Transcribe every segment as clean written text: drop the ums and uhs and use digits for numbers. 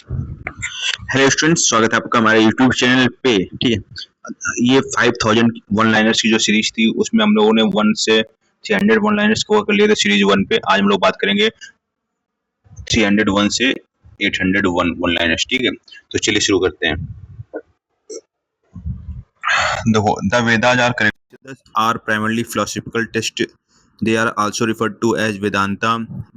Hello students, स्वागत है आपका हमारे यूट्यूब चैनल पे। ठीक है, ये 5000 वन लाइनर्स की जो सीरीज थी उसमें हम लोगों ने 1 से 300 वन लाइनर्स कवर कर लिए थे सीरीज 1 पे। आज हम लोग बात करेंगे 301 से 801 वन लाइनर्स। ठीक है, तो चलिए शुरू करते हैं। देखो, the Vedas are correct are primarily philosophical text. They are also referred to as Vedanta,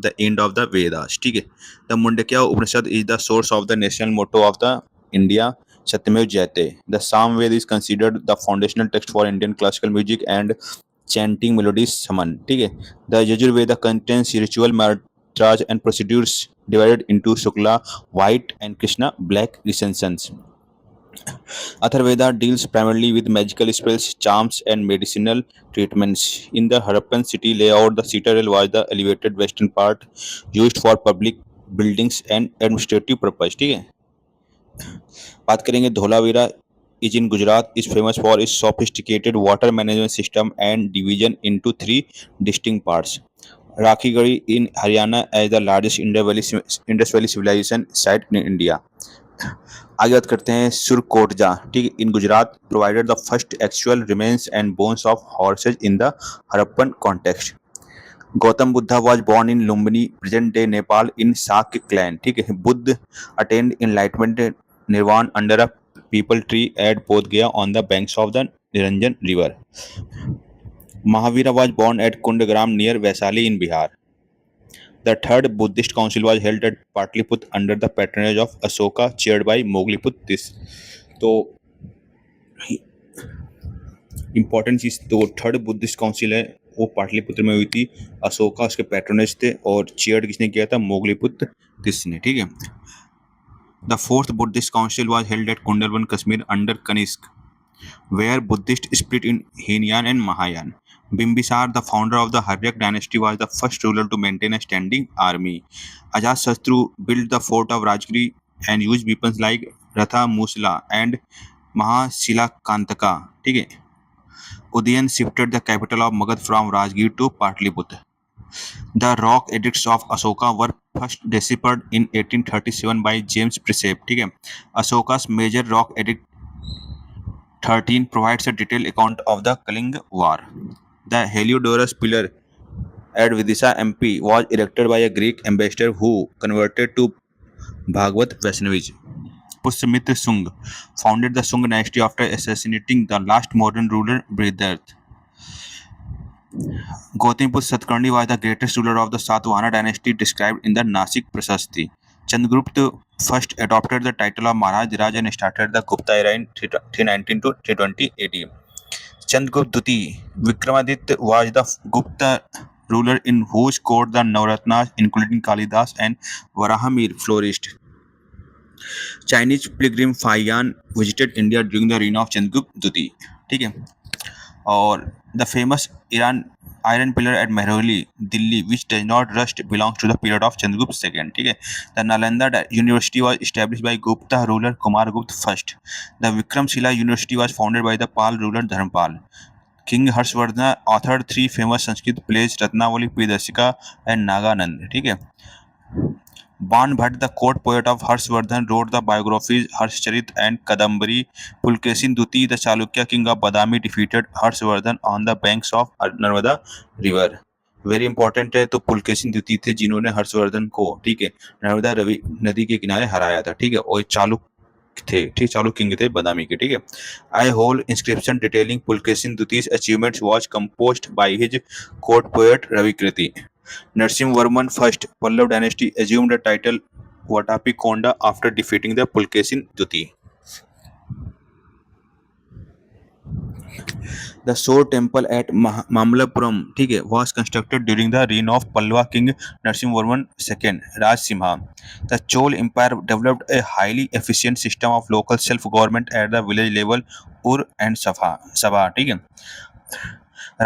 the end of the Vedas. ठीक है, the Mundaka Upanishad is the source of the national motto of the India, Satyameva Jayate. The Samved is considered the foundational text for Indian classical music and chanting melodies saman. ठीक है, the Yajurveda contains ritual mantras and procedures divided into Shukla white and Krishna black recensions. Atharveda deals primarily with magical spells, charms, and medicinal treatments. In the Harappan city layout, the citadel was the elevated western part used for public buildings and administrative purpose. ठीक है, बात करेंगे Dholavira is in Gujarat is famous for its sophisticated water management system and division into three distinct parts. Rakhigari in Haryana as the largest Indus Valley civilization site in India. आगे बात करते हैं सुरकोटजा। ठीक है, in Gujarat provided the first actual remains and bones of horses in the Harappan context. Gautam Buddha was born in Lumbini present day Nepal in Shakya clan. ठीक है, Buddha attained enlightenment nirvana under a peepal tree at Bodh Gaya on the banks of the Niranjan river. Mahavira was born at Kundagram near Vaishali in Bihar. The third Buddhist council was held at Patliputra under the patronage of Asoka, chaired by Mogliput this. तो important चीज, तो third Buddhist council है वो पाटलिपुत्र में हुई थी। अशोका उसके patronage थे और चेयर किसने किया था? मोगलीपुत्र तिस ने। ठीक है, the fourth Buddhist council was held at Kundalvan Kashmir under Kanishka where Buddhists split in Hinayan and Mahayan. Bimbisar, the founder of the Haryak dynasty, was the first ruler to maintain a standing army. Ajatasattu built the fort of Rajgiri and used weapons like Ratha Musla and Mahashilakantaka. ठीक है, Udayan shifted the capital of Magad from Rajgir to Patliputra. The rock edicts of Ashoka were first deciphered in 1837 by James Pricept. ठीक है, Ashoka's major rock edict 13 provides a detailed account of the Kalinga War. The Heliodorus pillar at Vidisha MP was erected by a Greek ambassador who converted to Bhagavad Vaishnavism. Pushyamitra Sung founded the Sung dynasty after assassinating the last modern ruler Bridharth. Gautamiputra Satkarni was the greatest ruler of the Satvahana dynasty described in the Nasik Prasasti. Chandragupta first adopted the title of Maharaj Raj and started the Gupta era in 319 to 320 AD. Chandragupta Dutiya Vikramaditya was the Gupta ruler in whose court the Navratnas, including Kalidas and Varahamir, flourished. Chinese pilgrim Faiyan visited India during the reign of Chandragupta Dutiya. ठीक है, और the famous iron pillar at Mehrauli Delhi which does not rust belongs to the period of Chandragupta second. ठीक है, the Nalanda university was established by Gupta ruler Kumaragupta first. The Vikramashila university was founded by the Pala ruler Dharmapala. King Harshavardhana authored 3 famous Sanskrit plays Ratnavali, Priyadarshika and Nagananda. ठीक है, Ban Bhatt, the court poet of Harshvardhan, wrote the biographies Harshcharit and Kadambari. Pulkesin Dutiya, the Chalukya king of Badami, defeated Harshvardhan on the banks of Narmada river. Very important है। तो पुलकेशिन द्वितीय थे जिन्होंने हर्षवर्धन को, ठीक है, नर्मदा रवि नदी के किनारे हराया था। ठीक है, और चालुक थे, ठीक, चालुक किंग थे बदामी के। ठीक है, Aihole inscription detailing Pulakeshin द्वितीय achievements was composed by his court poet Ravikirti. Narasimhavarman I, Pallav dynasty, assumed the title Vatapikonda after defeating the Pulkesin Dutiya. The Shore temple at Mamlapuram, ठीक है, was constructed during the reign of Pallava king Narasimhavarman II, Rajsimha. The Chol Empire developed a highly efficient system of local self-government at the village level, Ur and Sabha. ठीक है,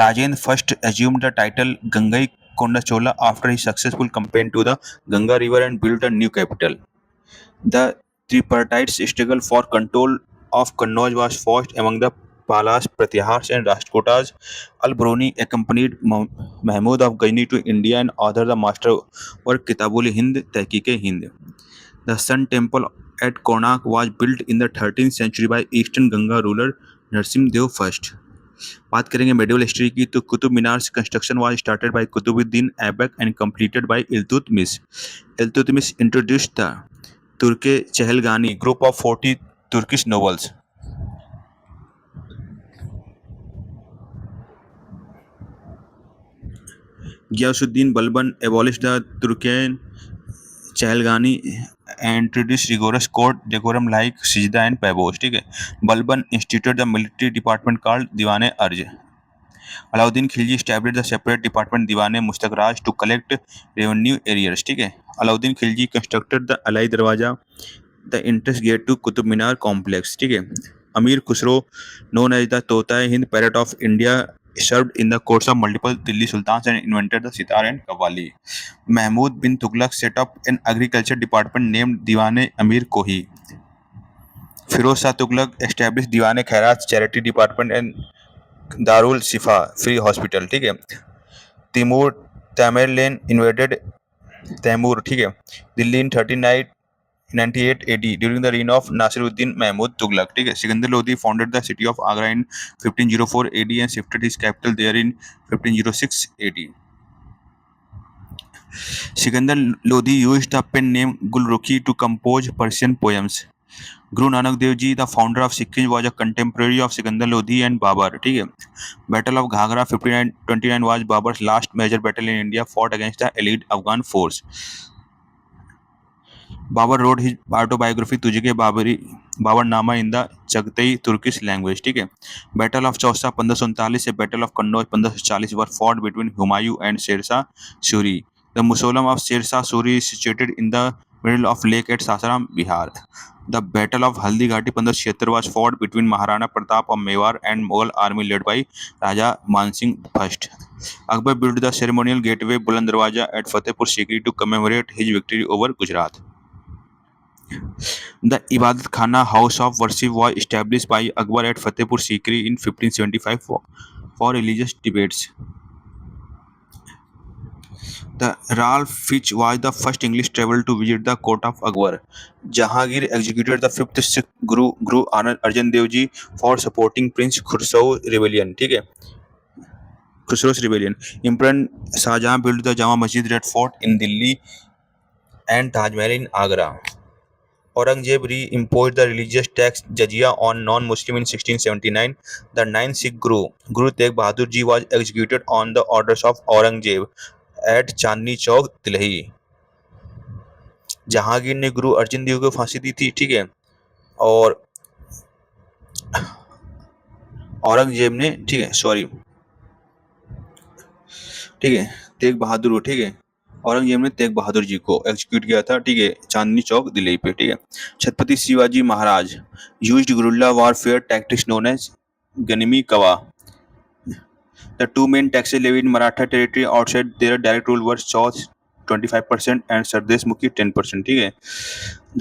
Rajendra first assumed the title Gangai Konda Chola after his successful campaign to the Ganga river and built a new capital. The tripartite struggle for control of Kannauj was fought among the Palas, Pratyahars and Rashtrakutas. Al-Bruni accompanied Mahmud of Ghazni to India and authored the masterwork Kitabul Hind, Tehqiq-e Hind. The Sun Temple at Konark was built in the 13th century by Eastern Ganga ruler Narasimhadev first. बात करेंगे medieval history की तो Qutub Minar construction was started by Qutubuddin Aibak and completed by Iltutmish. Iltutmish introduced the Turkan Chahalgani group of 40 Turkish novels. Ghiyasuddin Balban abolished the Turkian Chahalgani and introduced rigorous court decorum like Sijda and Pabos. ठीक है. Balban instituted the military department called Diwane Arj. Alauddin Khilji established the separate department Diwane Mustakraj to collect revenue arrears. ठीक है. Alauddin Khilji constructed the Alai Darwaja, the entrance gate to Qutub Minar complex. ठीक है. Amir Khusro, known as the Tota-e-Hind parrot of India, served in the courts of multiple Delhi sultans and invented the sitar and qawwali. Mahmud bin Tughlaq set up an agriculture department named Diwan Amir Kohi. Firoz Shah Tughlaq established Diwan Khairat charity department and Darul Shifa free hospital. ठीक है. Timur Tamerlane invaded Taimur, ठीक है, Delhi in 1398 AD during the reign of Nasiruddin Mahmud Tughlaq. ठीक है. Sikandar Lodhi founded the city of Agra in 1504 AD and shifted his capital there in 1506 AD. Sikandar Lodi used the pen name Gulrukhi to compose Persian poems. Guru Nanak Dev Ji, the founder of Sikhism, was a contemporary of Sikandar Lodi and Babar. ठीक है. Battle of Ghagra 1529 was Babar's last major battle in India, fought against the elite Afghan force. Babar wrote his autobiography तुझके Baburnama in the Chagatai Turkish language. ठीक है. Battle of Chausa 1539 से Battle of Kannauj 1540 were fought between Humayun and Sher Shah Suri. The mausoleum of Sher Shah Suri is situated in the middle of lake at Sasaram, Bihar. The Battle of Haldi Ghati 1576 was fought between Maharana Pratap of Mewar and Mughal army led by Raja Mansingh I. Akbar built the ceremonial gateway Buland Darwaja at Fatehpur Sikri to commemorate his victory over Gujarat. The Ibadat Khana house of worship was established by Akbar at Fatehpur Sikri in 1575 for religious debates. The Ralph Fitch was the first English traveler to visit the court of Akbar. Jahangir executed the fifth Sikh Guru Arjan Dev Ji for supporting Prince Khusro's rebellion. ठीक है. Khusro's rebellion. Emperor Shah Jahan built the Jama Masjid Red Fort in Delhi and Taj Mahal in Agra. Aurangzeb re-imposed the religious tax jizya on non-Muslims in 1679. The ninth Sikh Guru, Guru Tegh Bahadur Ji, was executed on the orders of Aurangzeb at Chandni Chowk, Delhi. Jahangir ने गुरु अर्जन देव को फांसी दी थी. ठीक है. और औरंगजेब ने, ठीक है, सॉरी, ठीक है, तेग बहादुर, ठीक है, औरंगजेब ने तेग बहादुर जी को एग्जीक्यूट किया था. ठीक है. चांदनी चौक, दिल्ली पे. ठीक है. Chhatrapati Shivaji Maharaj used guerrilla warfare tactics known as Ganimi Kava. The two main taxes levied in Maratha territory outside their direct rule were Chauth 25% and Sardeshmukhi 10%. ठीक है.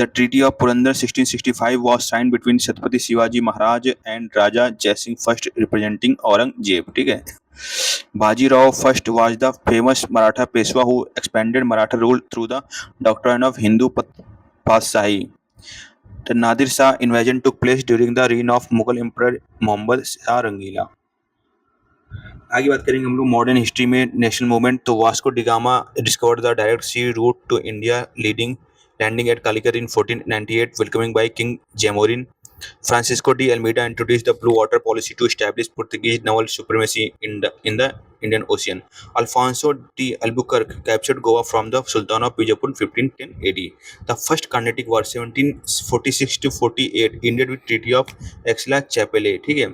The Treaty of Purandar 1665 was signed between Chhatrapati Shivaji Maharaj and Raja Jai Singh first representing Aurangzeb. ठीक है. Baji Rao first was the famous Maratha Peshwa who expanded Maratha rule through the doctrine of Hindu Patshahi. The Nadir Shah invasion took place during the reign of Mughal Emperor Muhammad Shah Rangila. आगे बात करेंगे हम लोग modern history में national movement. तो Vasco da Gama discovered the direct sea route to India landing at Calicut in 1498 welcoming by King Jamorin. Francisco de Almeida introduced the blue water policy to establish Portuguese naval supremacy in the Indian Ocean. Alfonso de Albuquerque captured Goa from the Sultan of Bijapur in 1510 AD. The First Carnatic War 1746 to 48 ended with Treaty of Aix-la-Chapelle. ठीक है.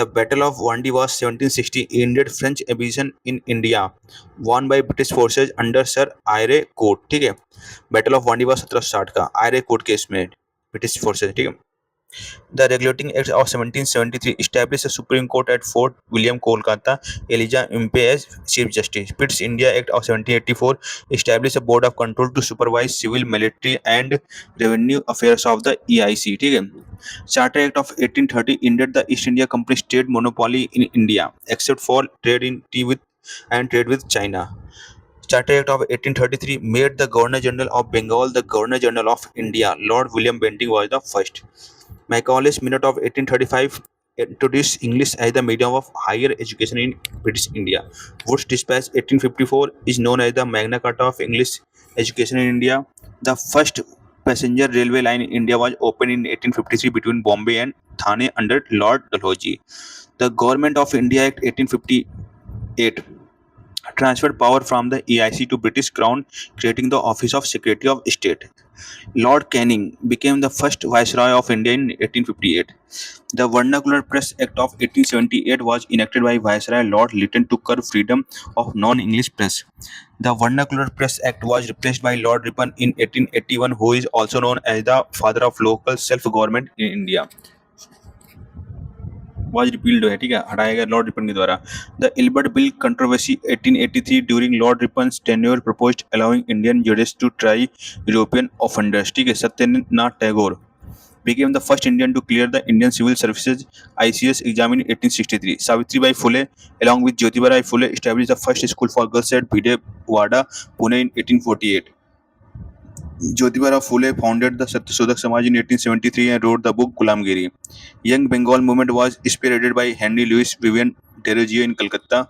The Battle of Vandy was 1760 ended French ambition in India, won by British forces under Sir Eyre Court. ठीक है. Battle of Vandy was 1760 का Eyre Court case में British forces. ठीक है. The Regulating Act of 1773 established a Supreme Court at Fort William, Kolkata. Elijah Impey as Chief Justice. Pitt's India Act of 1784 established a Board of Control to supervise civil, military and revenue affairs of the EIC. ठीक है. Charter Act of 1830 ended the East India Company's trade monopoly in India, except for trade in tea and trade with China. Charter Act of 1833 made the Governor General of Bengal the Governor General of India. Lord William Bentinck was the first. Macaulay's Minute of 1835 introduced English as the medium of higher education in British India. Wood's Dispatch 1854 is known as the Magna Carta of English education in India. The first passenger railway line in India was opened in 1853 between Bombay and Thane under Lord Dalhousie. The Government of India Act 1858 transferred power from the EIC to British Crown, creating the Office of Secretary of State. Lord Canning became the first Viceroy of India in 1858. The Vernacular Press Act of 1878 was enacted by Viceroy Lord Lytton to curb freedom of non-English press. The Vernacular Press Act was replaced by Lord Ripon in 1881, who is also known as the father of local self-government in India. Was repealed है ठीक है हटाया गया Lord Ripon के द्वारा. The Ilbert bill controversy 1883 during Lord Ripon's tenure proposed allowing Indian judges to try European offenders. ठीक है. Satyendranath Tagore became the first Indian to clear the Indian Civil Services ICS exam in 1863. Savitribai Phule, along with Jyotiba Rai Phule, established the first school for girls at Bhide-Wada, Pune in 1848. Jyotiba Rai Phule founded the Satyashodak Samaj in 1873 and wrote the book Gulamgiri. Young Bengal movement was spearheaded by Henry Louis Vivian Desrosiers in Calcutta.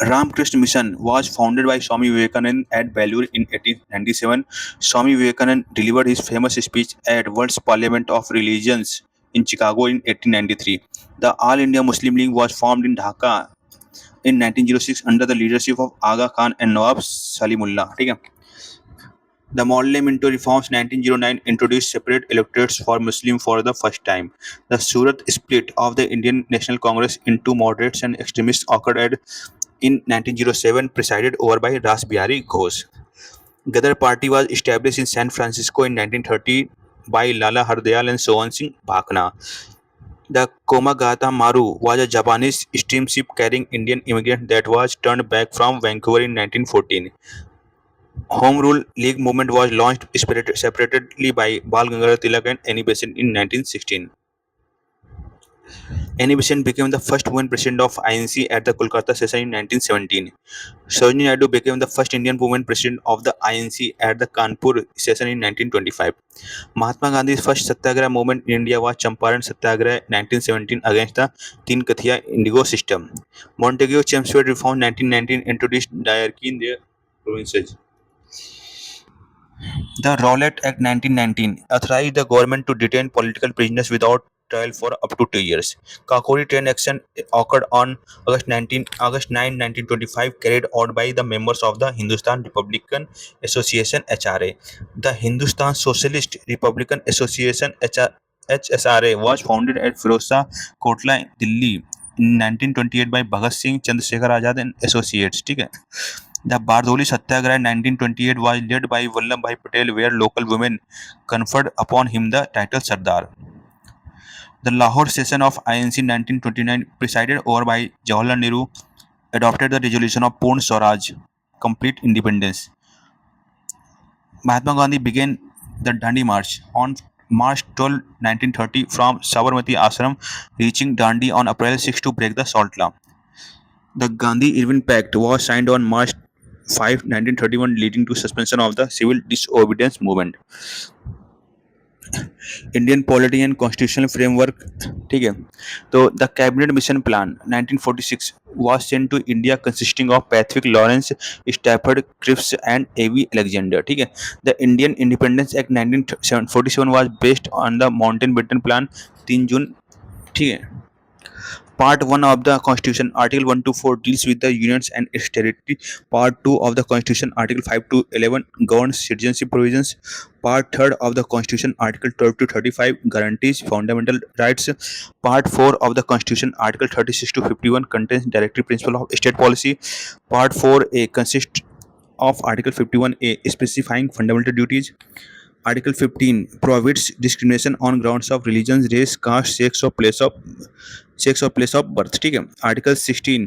Ramakrishna Mission was founded by Swami Vivekananda at Belur in 1897. Swami Vivekananda delivered his famous speech at World's Parliament of Religions in Chicago in 1893. The All India Muslim League was formed in Dhaka in 1906 under the leadership of Aga Khan and Nawab Salimullah. ठीक है. The Model Minto reforms 1909 introduced separate electorates for Muslims for the first time. The Surat split of the Indian National Congress into moderates and extremists occurred in 1907, presided over by Ras Bihari Ghosh. Gadar Party was established in San Francisco in 1930 by Lala Hardayal and Sohan Singh Bhakna. The Komagata Maru was a Japanese steamship carrying Indian immigrants that was turned back from Vancouver in 1914. Home Rule League movement was launched separately by Bal Gangadhar Tilak and Annie Besant in 1916. Annie Besant became the first woman president of INC at the Kolkata session in 1917. Sarojini Naidu became the first Indian woman president of the INC at the Kanpur session in 1925. Mahatma Gandhi's first Satyagraha movement in India was Champaran Satyagraha 1917 against the Teen Kathiya indigo system. Montagu Chelmsford Reform 1919 introduced diarchy in their provinces. The Rowlatt Act 1919 authorized the government to detain political prisoners without trial for up to 2 years. Kakori train action occurred on August 9, 1925, carried out by the members of the Hindustan Republican Association (HRA). The Hindustan Socialist Republican Association (HSRA) was founded at Firozshah Kotla, Delhi in 1928 by Bhagat Singh, Chandrasekhar Azad and associates. ठीक है. The Bardoli Satyagraha 1928 was led by Vallabhbhai Patel, where local women conferred upon him the title Sardar. The Lahore session of INC 1929, presided over by Jawaharlal Nehru, adopted the resolution of Purn Swaraj, complete independence. Mahatma Gandhi began the Dandi March on March 12, 1930 from Sabarmati Ashram, reaching Dandi on April 6 to break the salt law. The Gandhi-Irvin Pact was signed on March 5, 1931, leading to suspension of the civil disobedience movement. Indian polity and constitutional framework. ठीक है. तो the cabinet mission plan 1946 was sent to India, consisting of Patrick Lawrence, Stafford Cripps and A.V. Alexander. ठीक है. The Indian Independence Act 1947 was based on the Mountbatten Plan 3 June. ठीक है. Part 1 of the Constitution, Article 1 to 4, deals with the unions and its territory. Part 2 of the Constitution, Article 5 to 11, governs citizenship provisions. Part 3 of the Constitution, Article 12 to 35, guarantees fundamental rights. Part 4 of the Constitution, Article 36 to 51, contains directive principle of state policy. Part 4A consists of Article 51A, specifying fundamental duties. Article 15 prohibits discrimination on grounds of religion, race, caste, sex or place of birth. ठीक है. Article 16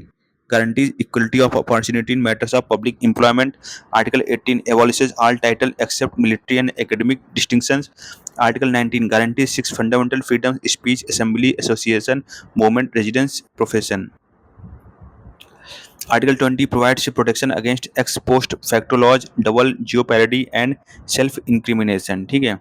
guarantees equality of opportunity in matters of public employment. Article 18 abolishes all title except military and academic distinctions. Article 19 guarantees 6 fundamental freedoms: speech, assembly, association, movement, residence, profession. Article 20 provides protection against ex post facto laws, double jeopardy and self incrimination. ठीक है,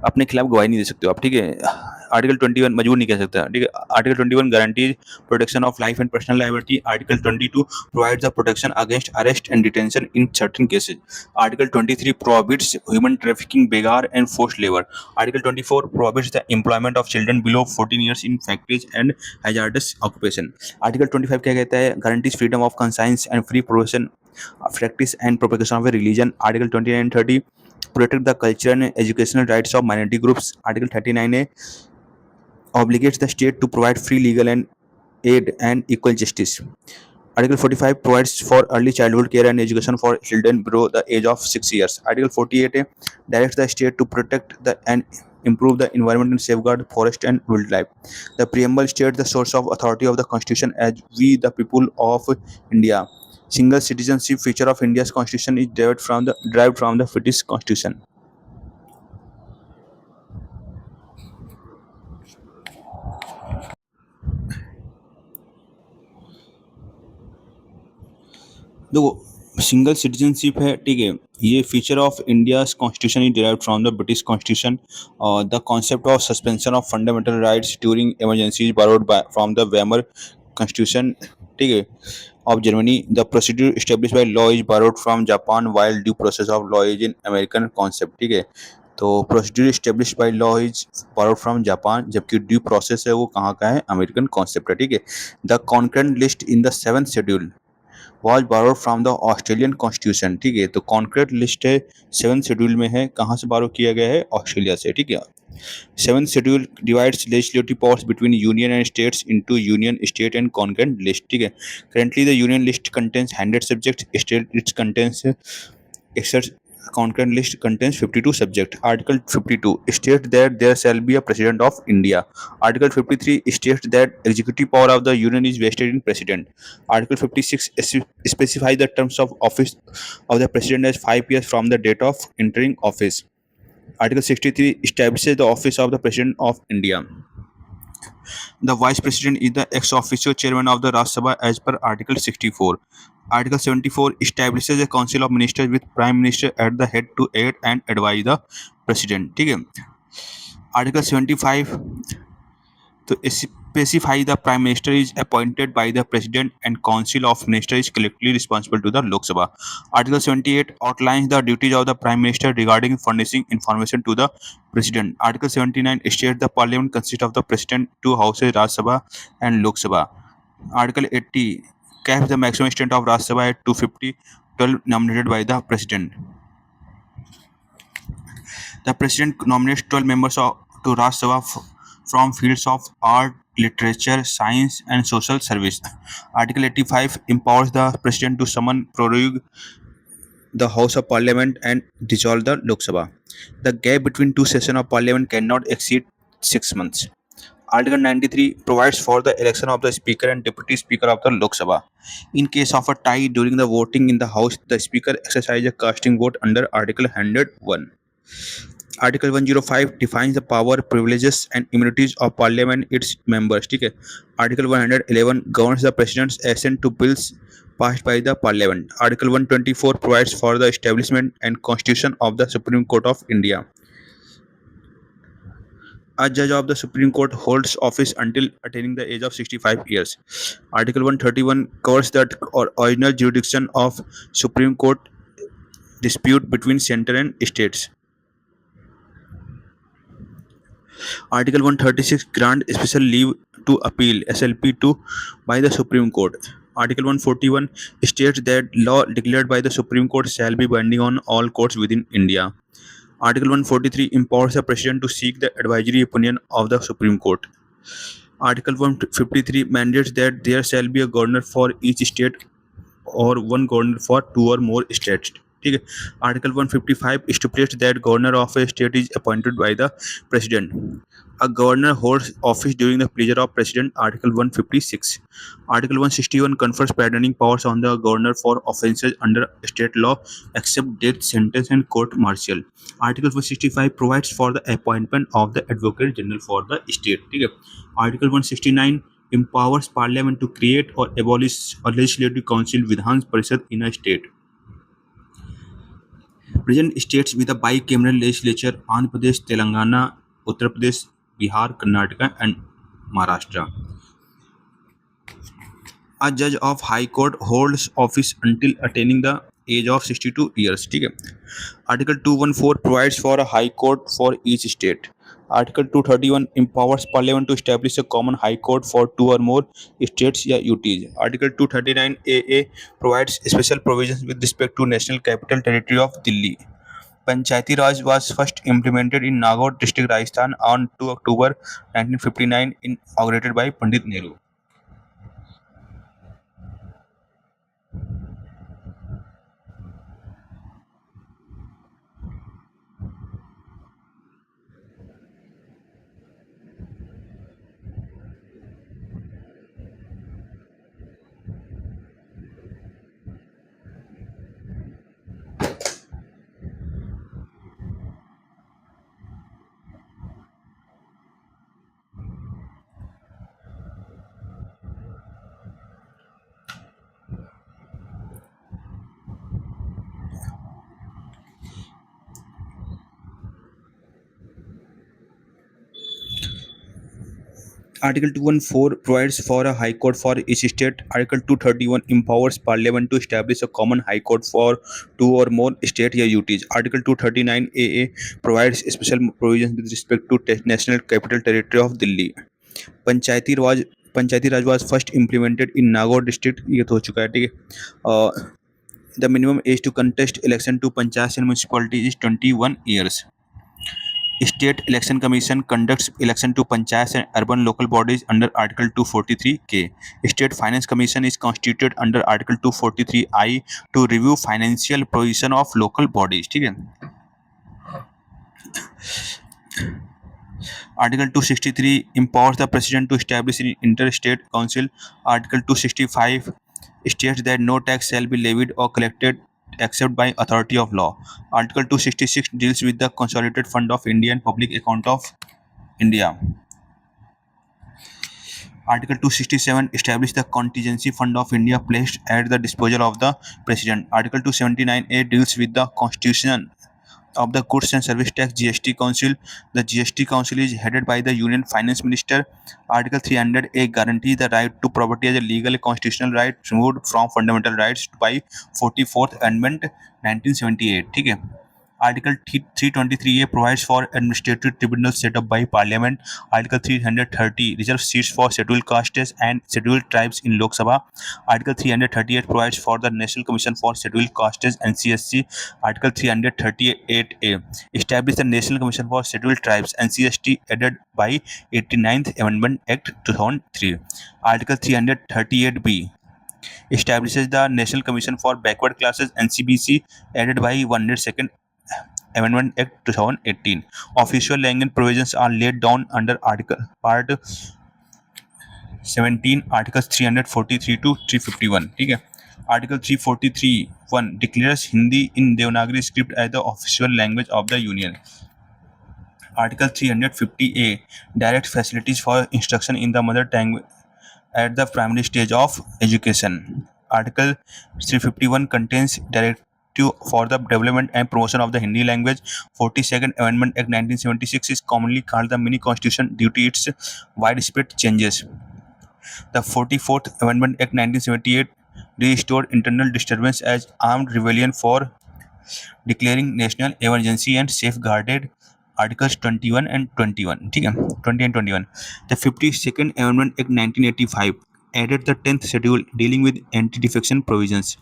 अपने खिलाफ गवाही नहीं दे सकते हो आप, ठीक है। आर्टिकल 21 मजबूर नहीं कह सकता, ठीक है। Article 21 guarantees protection of life and personal liability. Article 22 provides the protection against arrest and detention in certain cases. Article 23 prohibits human trafficking, बेगार and forced labour. Article 24 prohibits the employment of children below 14 years in factories and hazardous occupation. Article 25 क्या कहता है? Guarantees freedom of conscience and free profession, practice and propagation of a religion. Article 29 and 30 protect the cultural and educational rights of minority groups. Article 39A obligates the state to provide free legal and aid and equal justice. Article 45 provides for early childhood care and education for children below the age of 6 years. Article 48A directs the state to protect and improve the environment and safeguard forest and wildlife. The preamble states the source of authority of the Constitution as we the people of India. Single citizenship feature of India's Constitution is derived from the British Constitution. देखो, single citizenship है, ठीक है, ये feature of India's constitution is derived from the British constitution. The concept of suspension of fundamental rights during emergency is borrowed from the Weimar constitution, ठीक है, of Germany. The procedure established by law is borrowed from Japan, while due process of law is in American concept, ठीक है। तो procedure established by law is borrowed from Japan, जबकि due process है वो कहाँ का है? अमेरिकन कॉन्सेप्ट है, ठीक है। The concurrent list in the 7th schedule was borrowed from the Australian constitution, ठीक है। तो कॉन्क्रीट लिस्ट है 7th शेड्यूल में है, कहाँ से बारो किया गया है? ऑस्ट्रेलिया से, ठीक है। 7th schedule divides legislative powers between union and states into union, state and concurrent list, ठीक है। Currently the union list contains 100 subjects, state list contains concurrent list contains 52 subjects. Article 52 states that there shall be a president of India. Article 53 states that executive power of the union is vested in president. Article 56 specifies the terms of office of the president as 5 years from the date of entering office. Article 63 establishes the office of the President of India. The Vice President is the ex officio chairman of the Rajya Sabha as per Article 64. Article 74 establishes a Council of Ministers with Prime Minister at the head to aid and advise the President, ठीक है। Article 75 तो specify the Prime Minister is appointed by the President and Council of Ministers is collectively responsible to the Lok Sabha. Article 78 outlines the duties of the Prime Minister regarding furnishing information to the President. Article 79 states the Parliament consists of the President, two houses, Rajya Sabha and Lok Sabha. Article 80 caps the maximum strength of Rajya Sabha at 250, 12 nominated by the President. The President nominates 12 members to Rajya Sabha from fields of art, literature, science, and social service. Article 85 empowers the President to summon, prorogue the House of Parliament and dissolve the Lok Sabha. The gap between two sessions of Parliament cannot exceed 6 months. Article 93 provides for the election of the Speaker and Deputy Speaker of the Lok Sabha. In case of a tie during the voting in the House, the Speaker exercises a casting vote under Article 101. Article 105 defines the power, privileges and immunities of Parliament and its members, ठीक है। Article 111 governs the President's assent to bills passed by the Parliament. Article 124 provides for the establishment and constitution of the Supreme Court of India. A judge of the Supreme Court holds office until attaining the age of 65 years. Article 131 covers the original jurisdiction of Supreme Court dispute between center and states. Article 136 grants special leave to appeal (SLP) by the Supreme Court. Article 141 states that law declared by the Supreme Court shall be binding on all courts within India. Article 143 empowers the President to seek the advisory opinion of the Supreme Court. Article 153 mandates that there shall be a governor for each state or one governor for 2 or more states, ठीक है। Article 155 stipulates that governor of a state is appointed by the president. A governor holds office during the pleasure of president. Article 156. Article 161 confers pardoning powers on the governor for offences under state law except death sentence and court martial. Article 165 provides for the appointment of the advocate general for the state, ठीक है। Article 169 empowers parliament to create or abolish a legislative council Vidhan Parishad in a state. Present states with a bicameral legislature: Andhra Pradesh, Telangana, Uttar Pradesh, Bihar, Karnataka, and Maharashtra. A judge of high court holds office until attaining the age of 62 years. ठीक है. Article 214 provides for a high court for each state. Article 231 empowers parliament to establish a common high court for two or more states या UTs. Article 239 AA provides special provisions with respect to National Capital Territory of Delhi. Panchayati Raj was first implemented in Nagaur district, Rajasthan on 2 October 1959, inaugurated by Pandit Nehru. Article 214 provides for a high court for each state. Article 231 empowers parliament to establish a common high court for two or more state या UTs. Article 239 AA provides special provisions with respect to National Capital Territory of Delhi. Panchayati Raj was first implemented in Nagaur district. ये तो हो चुका है, ठीक है. The minimum age to contest election to panchayat and municipality is 21 years. State Election Commission conducts election to panchayats and urban local bodies under Article 243K. State Finance Commission is constituted under Article 243I to review financial position of local bodies. ठीक है. Article 263 empowers the President to establish an interstate council. Article 265 states that no tax shall be levied or collected except by authority of law. Article 266 deals with the Consolidated Fund of India and Public Account of India. Article 267 establishes the Contingency Fund of India placed at the disposal of the President. Article 279A deals with the constitution of the Goods and Service Tax GST Council. The GST Council is headed by the Union Finance Minister. Article 300A guarantees the right to property as a legal constitutional right removed from fundamental rights by 44th Amendment 1978. ठीक है. Article 323A provides for administrative tribunals set up by Parliament. Article 330 reserves seats for scheduled castes and scheduled tribes in Lok Sabha. Article 338 provides for the National Commission for Scheduled Castes (NCSC). Article 338A establishes the National Commission for Scheduled Tribes (NCST) added by 89th Amendment Act 2003. Article 338B establishes the National Commission for Backward Classes (NCBC) added by 102nd Amendment Act 2018. Official language provisions are laid down under Part 17, Articles 343 to 351. ठीक है. Article 343(1) declares Hindi in Devanagari script as the official language of the Union. Article 350A directs facilities for instruction in the mother tongue at the primary stage of education. Article 351 contains directive for the development and promotion of the Hindi language. 42nd Amendment Act 1976 is commonly called the mini constitution due to its widespread changes. The 44th Amendment Act 1978 restored internal disturbance as armed rebellion for declaring national emergency and safeguarded Articles 21 and 21. ठीक है. 20 and 21. The 52nd Amendment Act 1985 added the 10th schedule dealing with anti-defection provisions.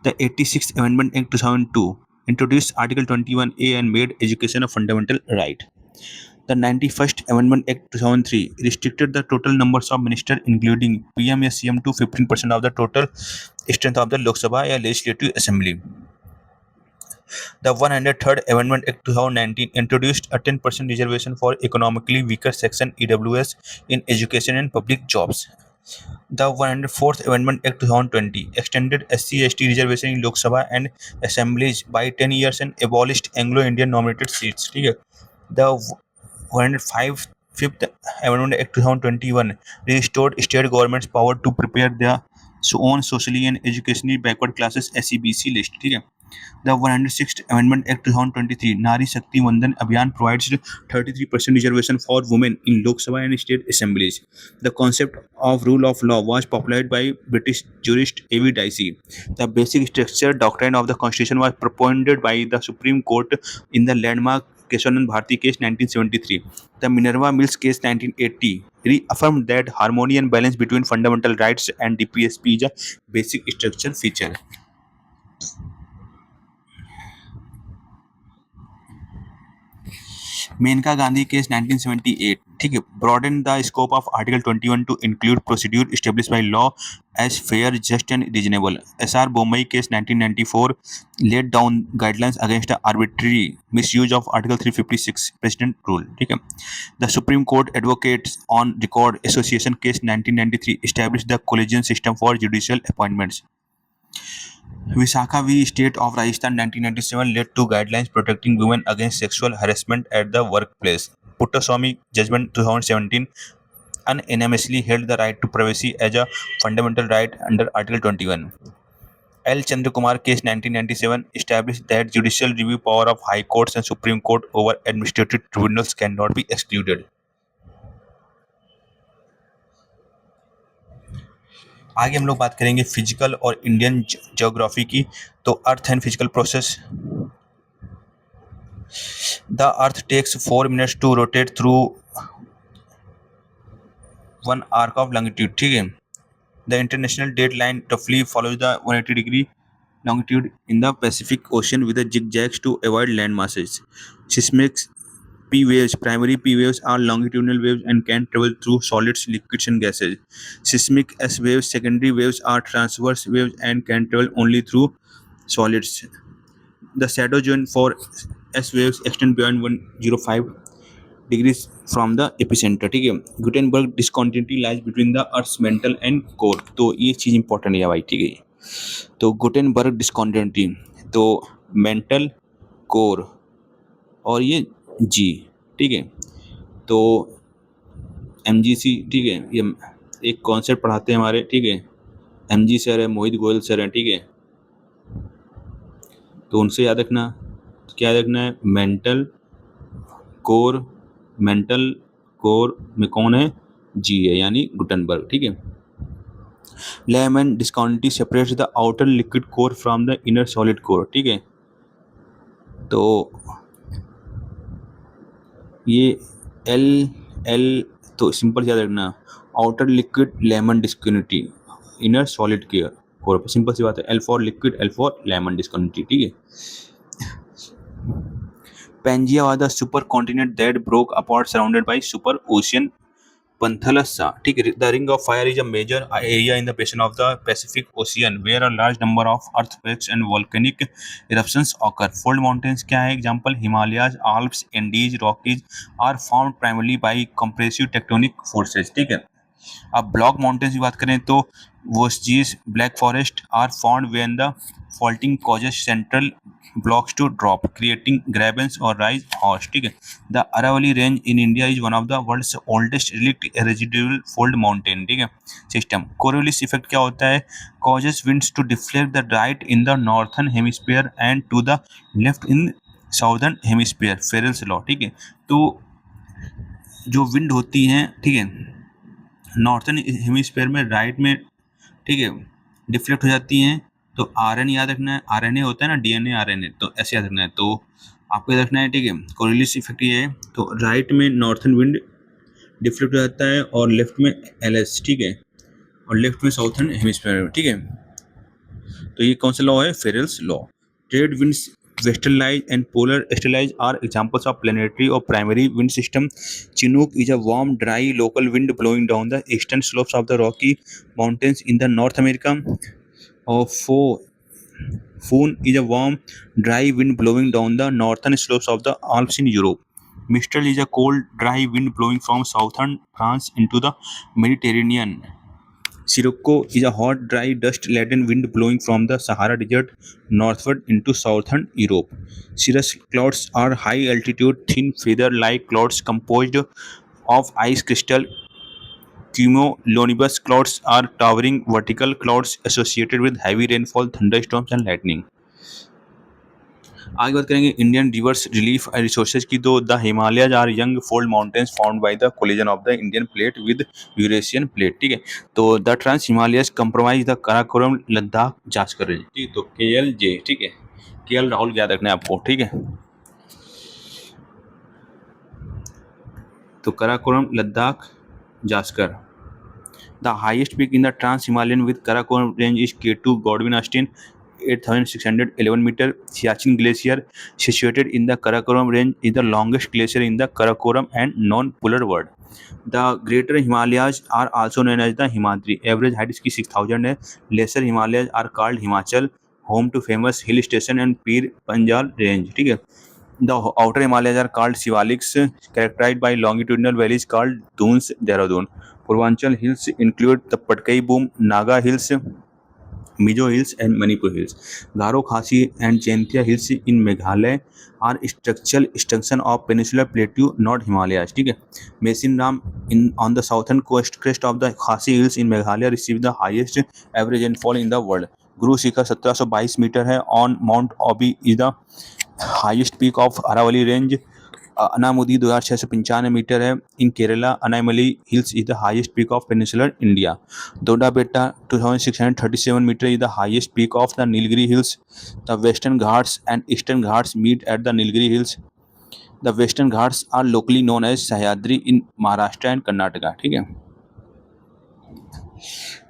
The 86th Amendment Act 2002 introduced Article 21A and made education a fundamental right. The 91st Amendment Act 2003 restricted the total numbers of ministers, including PM या CM, to 15% of the total strength of the Lok Sabha या Legislative Assembly. The 103rd Amendment Act 2019 introduced a 10% reservation for economically weaker section (EWS) in education and public jobs. The 104th Amendment Act 2020 extended SC/ST reservation in Lok Sabha and assemblies by 10 years and abolished Anglo-Indian nominated seats. ठीक है. The Fifth Amendment Act 2021 restored state government's power to prepare their own socially and educationally backward classes SEBC list. ठीक है. The 106th Amendment Act 2023 Nari Shakti Vandan Abhiyan provides 33% reservation for women in Lok Sabha and state assemblies. The concept of rule of law was popularized by British jurist A.V. Dicey. The basic structure doctrine of the Constitution was propounded by the Supreme Court in the landmark Kesavananda Bharati case 1973. The Minerva Mills case 1980 reaffirmed that harmony and balance between fundamental rights and DPSP is a basic structure feature. Maneka Gandhi case 1978. ठीक है. broaden the scope of Article 21 to include procedure established by law as fair, just and reasonable. SR Bombay case 1994 laid down guidelines against the arbitrary misuse of Article 356 President rule. ठीक है. The Supreme Court Advocates on Record Association case 1993 established the collegium system for judicial appointments. Visakha v. State of Rajasthan 1997 led to guidelines protecting women against sexual harassment at the workplace. Puttaswamy judgment 2017 unanimously held the right to privacy as a fundamental right under Article 21. L. Chandrakumar case 1997 established that judicial review power of high courts and Supreme Court over administrative tribunals cannot be excluded. आगे हम लोग बात करेंगे physical और Indian geography की. तो earth and physical process. The earth takes 4 minutes to rotate through one arc of longitude. ठीक है. द इंटरनेशनल डेट लाइन रफली follows the 180 degree longitude in the Pacific Ocean with the zigzags to avoid land masses. Seismic P waves, primary P waves are longitudinal waves and can travel through solids, liquids and gases. Seismic S waves, secondary waves are transverse waves and can travel only through solids. The shadow zone for S waves extend beyond 105 degrees from the epicenter. ठीक है. Gutenberg discontinuity lies between the Earth's mantle and core. तो ये चीज़ important है भाई. ठीक है. तो Gutenberg discontinuity, तो mantle, core और ये जी. ठीक है. तो MGC. ठीक है. ये एक कॉन्सेप्ट पढ़ाते हैं हमारे. ठीक है. MG सर है, मोहित गोयल सर है. ठीक है. तो उनसे याद रखना. क्या याद रखना है? Mantle core. मेंटल कोर में कौन है? जी है, यानी गुटनबर्ग. ठीक है. Lyman discontinuity separates the outer liquid core from the inner solid core. ठीक है. तो ये L तो सिंपल याद रखना. Outer liquid Lehmann discontinuity, inner solid core. Simple सी बात है. L for liquid, L for Lehmann discontinuity. ठीक है. Pangaea was the supercontinent that broke apart surrounded by super ocean Panthalassa. ठीक है. The Ring of Fire is a major area in the basin of the Pacific Ocean where a large number of earthquakes and volcanic eruptions occur. Fold mountains क्या है? Example Himalayas, Alps, Andes, Rockies are formed primarily by compressive tectonic forces. ठीक है. अब block mountains की बात करें तो Vosges, Black Forest are formed when the faulting causes central blocks to drop, creating gravens or rise horse. ठीक है. The Aravalli Range in India is one of the world's oldest relict residual fold mountain. ठीक है. System. Coriolis effect क्या होता है? Causes winds to deflect the right in the northern hemisphere and to the left in southern hemisphere. Ferrell's law. ठीक है. तो जो wind होती हैं, ठीक है, नॉर्थन हेमिस्फीयर में राइट में, ठीक है, डिफ्लेक्ट हो जाती हैं. तो RN याद रखना है. RNA होता है ना, DNA RNA, तो ऐसे याद रखना है. तो आपको याद रखना है. ठीक है. कोरियोलिस इफेक्ट ये है. तो राइट में नॉर्थन विंड डिफ्लेक्ट हो जाता है और लेफ्ट में LS. ठीक है. और लेफ्ट में साउथर्न हेमिस्फीयर में. ठीक है. तो ये कौन सा लॉ है? Ferrel's law. Trade winds westerlies and polar easterlies are examples of planetary or primary wind system. Chinook is a warm, dry local wind blowing down the eastern slopes of the Rocky Mountains in the North America. Foon is a warm, dry wind blowing down the northern slopes of the Alps in Europe. Mistral is a cold, dry wind blowing from southern France into the Mediterranean. Sirocco is a hot, dry, dust-laden wind blowing from the Sahara Desert northward into southern Europe. Cirrus clouds are high-altitude, thin, feather-like clouds composed of ice crystal cumulonimbus clouds are towering vertical clouds associated with heavy rainfall, thunderstorms, and lightning. आगे बात करेंगे Indian reverse relief resources की। तो the Himalayas are young fold mountains found by the collision of the Indian plate with Eurasian plate. ठीक है, तो the trans Himalayas compromise the Karakoram Ladakh Zanskar range. ठीक है, तो KLJ। ठीक है, KL राहुल याद रखना है आपको। ठीक है, तो Karakoram Ladakh Zanskar. The highest peak in the Trans-Himalayan with Karakoram range is K2 Godwin Austen, 8,611 meter. Siachen Glacier, situated in the Karakoram range, is the longest glacier in the Karakoram and non-polar world. The Greater Himalayas are also known as the Himadri. Average height इसकी 6,000 है. Lesser Himalayas are called Himachal, home to famous hill station and Pir Panjal range. ठीक है. The outer Himalayas are called Shivaliks, characterized by longitudinal valleys called Dunes, Dehradun. Purvanchal hills include the Patkai Boom, Naga Hills, Mizo Hills, and Manipur Hills. Garo Khasi and Jaintia Hills in Meghalaya are structural extension of peninsular plateau, not Himalayas. ठीक है, Mesin Ram on the southern crest of the Khasi Hills in Meghalaya receive the highest average rainfall in the world. Guru Shikhar 1722 metre है. On Mount Obi is the highest peak of Aravalli range. Anamudi 2695 metre है. In Kerala Anamalai Hills is the highest peak of peninsular India. Doda Betta 2637 metre is the highest peak of the Nilgiri Hills. The Western Ghats and Eastern Ghats meet at the Nilgiri Hills. The Western Ghats are locally known as Sahyadri in Maharashtra and Karnataka. ठीक है,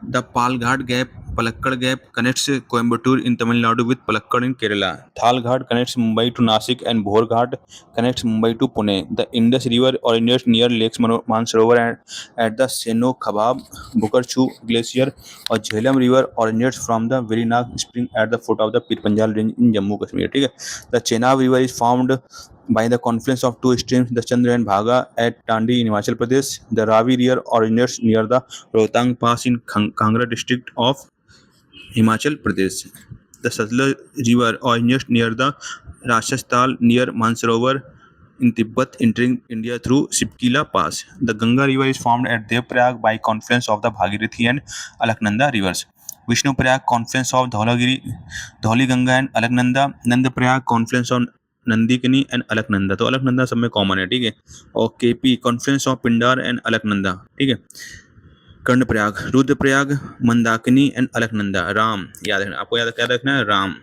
the Palghat Gap Palakkad Gap connects Coimbatore in Tamil Nadu with Palakkad in Kerala. Thal Ghat connects Mumbai to Nasik and Bhor Ghat connects Mumbai to Pune. The Indus River originates near Lake Mansarovar at the Seno Khabab Bukarchu Glacier. और Jhelum River originates from the Verinag spring at the foot of the Pir Panjal range in Jammu Kashmir. ठीक है, the Chenab River is formed by the confluence of two streams, the Chandra and Bhaga, at Tandi in Himachal Pradesh. The Ravi River originates near the Rohtang Pass in Kangra district of Himachal Pradesh. The Satluj River originates near the Rajasthan near Mansarovar in Tibet, entering India through Sipkila Pass. The Ganga River is formed at Devprayag by confluence of the Bhagirathi and Alaknanda rivers. Vishnuprayag confluence of Dholi Ganga and Alaknanda. Nandaprayag confluence of Nandakini and Alaknanda. तो अलकनंदा सब में common है. ठीक है, और KP conference of Pindar and Alaknanda. ठीक है, Karnaprayag, Rudraprayag, Mandakini and Alaknanda. Ram याद रखना, आपको याद रखना है राम.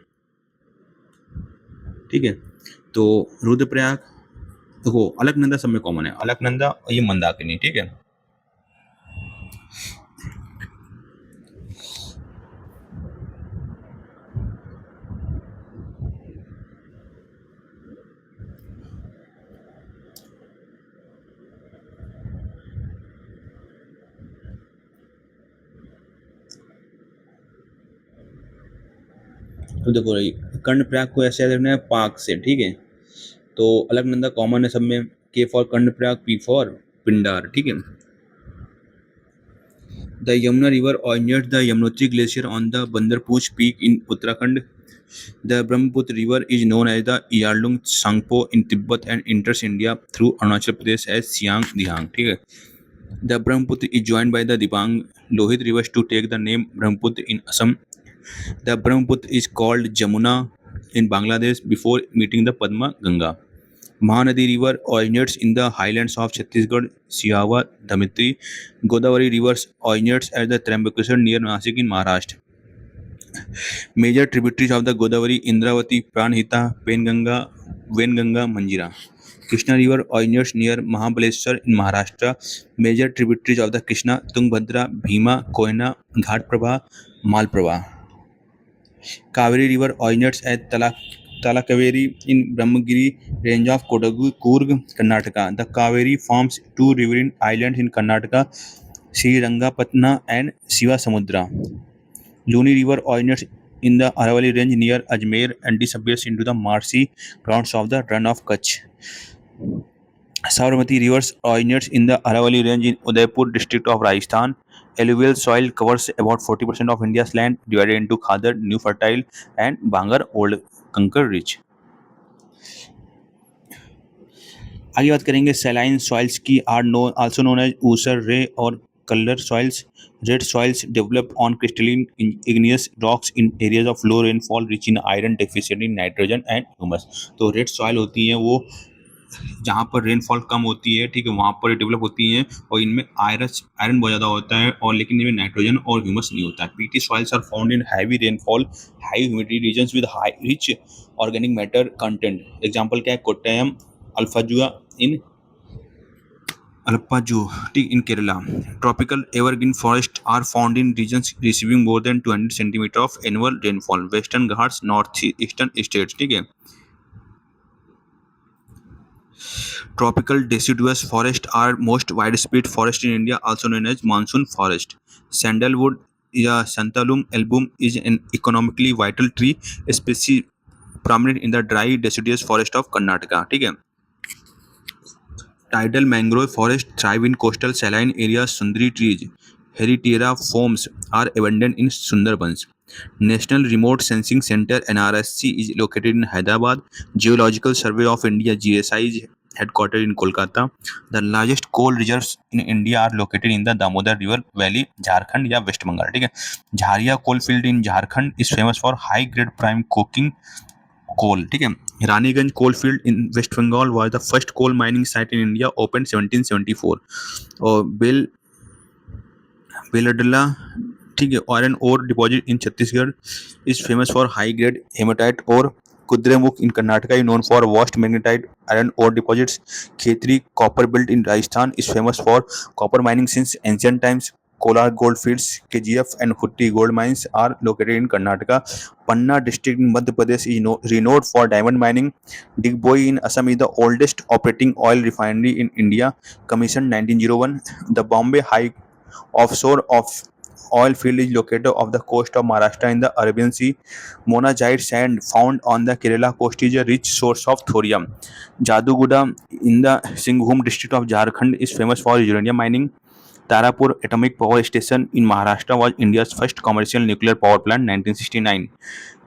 ठीक है, तो रुद्रप्रयाग देखो अलकनंदा सब में कॉमन है, अलकनंदा और ये मंदाकिनी. ठीक है, तो देखो कर्णप्रयाग को ऐसे रखना है पाक से. ठीक है, तो अलकनंदा कॉमन है सब में. K for Karnaprayag, P for Pindar. ठीक है, the Yamuna river originates the Yamunotri glacier on the Bandarpooch peak in Uttarakhand. The Brahmaputra river is known as the Yarlung Tsangpo in Tibet and enters India through Arunachal Pradesh as Siang Dihang. ठीक है, the Brahmaputra is joined by the Dibang Lohit rivers to take the name Brahmaputra in Assam. The Brahmaputra is called Jamuna in Bangladesh before meeting the Padma Ganga. Mahanadi River originates in the highlands of Chhattisgarh, Siawa, Dhamitri. Godavari rivers originates at the Trambakeshwar near Nasik in Maharashtra. Major tributaries of the Godavari: Indravati, Pranhita, Penganga, Venganga, Manjira. Krishna River originates near Mahabaleshwar in Maharashtra. Major tributaries of the Krishna: Tungabhadra, Bhima, Koyna, Ghatprabha, Malprabha. Kaveri River originates at Talakaveri in Brahmagiri range of Kodagu, Coorg, Karnataka. The Kaveri forms two riverine islands in Karnataka, Srirangapatna and Sivasamudra. Luni River originates in the Aravalli range near Ajmer and disappears into the marshy grounds of the Run of Kutch. Sabarmati Rivers originates in the Aravalli range in Udaipur district of Rajasthan. Alluvial soil covers about 40% of India's land, divided into Khadar, New Fertile, and Bangar, Old Kankar Ridge. आगे बात करेंगे saline soils की are no also known as usar reh और kallar soils. Red soils develop on crystalline igneous rocks in areas of low rainfall rich in iron deficient in nitrogen and humus. तो red soil होती हैं वो जहाँ पर रेनफॉल कम होती है, ठीक है, वहाँ पर डेवलप होती हैं और इनमें आयरन आयरन बहुत ज़्यादा होता है और लेकिन इनमें नाइट्रोजन और ह्यूमस नहीं होता है. Peaty soils are found in heavy rainfall high humidity regions with high rich organic matter content. Example क्या है? कोट्टयम अल्फाजुआ इन Alapaju in Kerala. Tropical evergreen forests are found in regions receiving more than 200 centimeter of annual rainfall. Western Ghats, northeastern states. ठीक है. Tropical deciduous forests are most widespread forest in India, also known as monsoon forest. Sandalwood, Xanthalum album is an economically vital tree, especially prominent in the dry deciduous forest of Karnataka. ठीक है. Tidal mangrove forests thrive in coastal saline areas. Sundari trees, Heritiera forms are abundant in Sundarbans. National Remote Sensing Center (NRSC) is located in Hyderabad. Geological Survey of India (GSI) is headquartered in Kolkata. The largest coal reserves in India are located in the Damodar River Valley, Jharkhand या West Bengal. ठीक है. झारिया coal field in Jharkhand is famous for high grade prime coking coal. ठीक है. Raniganj coal field in West Bengal was the first coal mining site in India, open 1774. और बेलडला, ठीक है, iron ore deposit in Chhattisgarh is famous for high grade haematite और Kudremukh in Karnataka is known for vast magnetite iron ore deposits. Khetri copper belt in Rajasthan is famous for copper mining since ancient times. Kolar Goldfields, KGF and Hutti gold mines are located in Karnataka. Panna district in Madhya Pradesh is renowned for diamond mining. Digboi in Assam is the oldest operating oil refinery in India, commissioned 1901. The Bombay High offshore of oil field is located off the coast of Maharashtra in the Arabian Sea. Monazite sand found on the Kerala coast is a rich source of thorium. Jaduguda in the Singhbhum district of Jharkhand is famous for uranium mining. Tarapur Atomic Power Station in Maharashtra was India's first commercial nuclear power plant, 1969.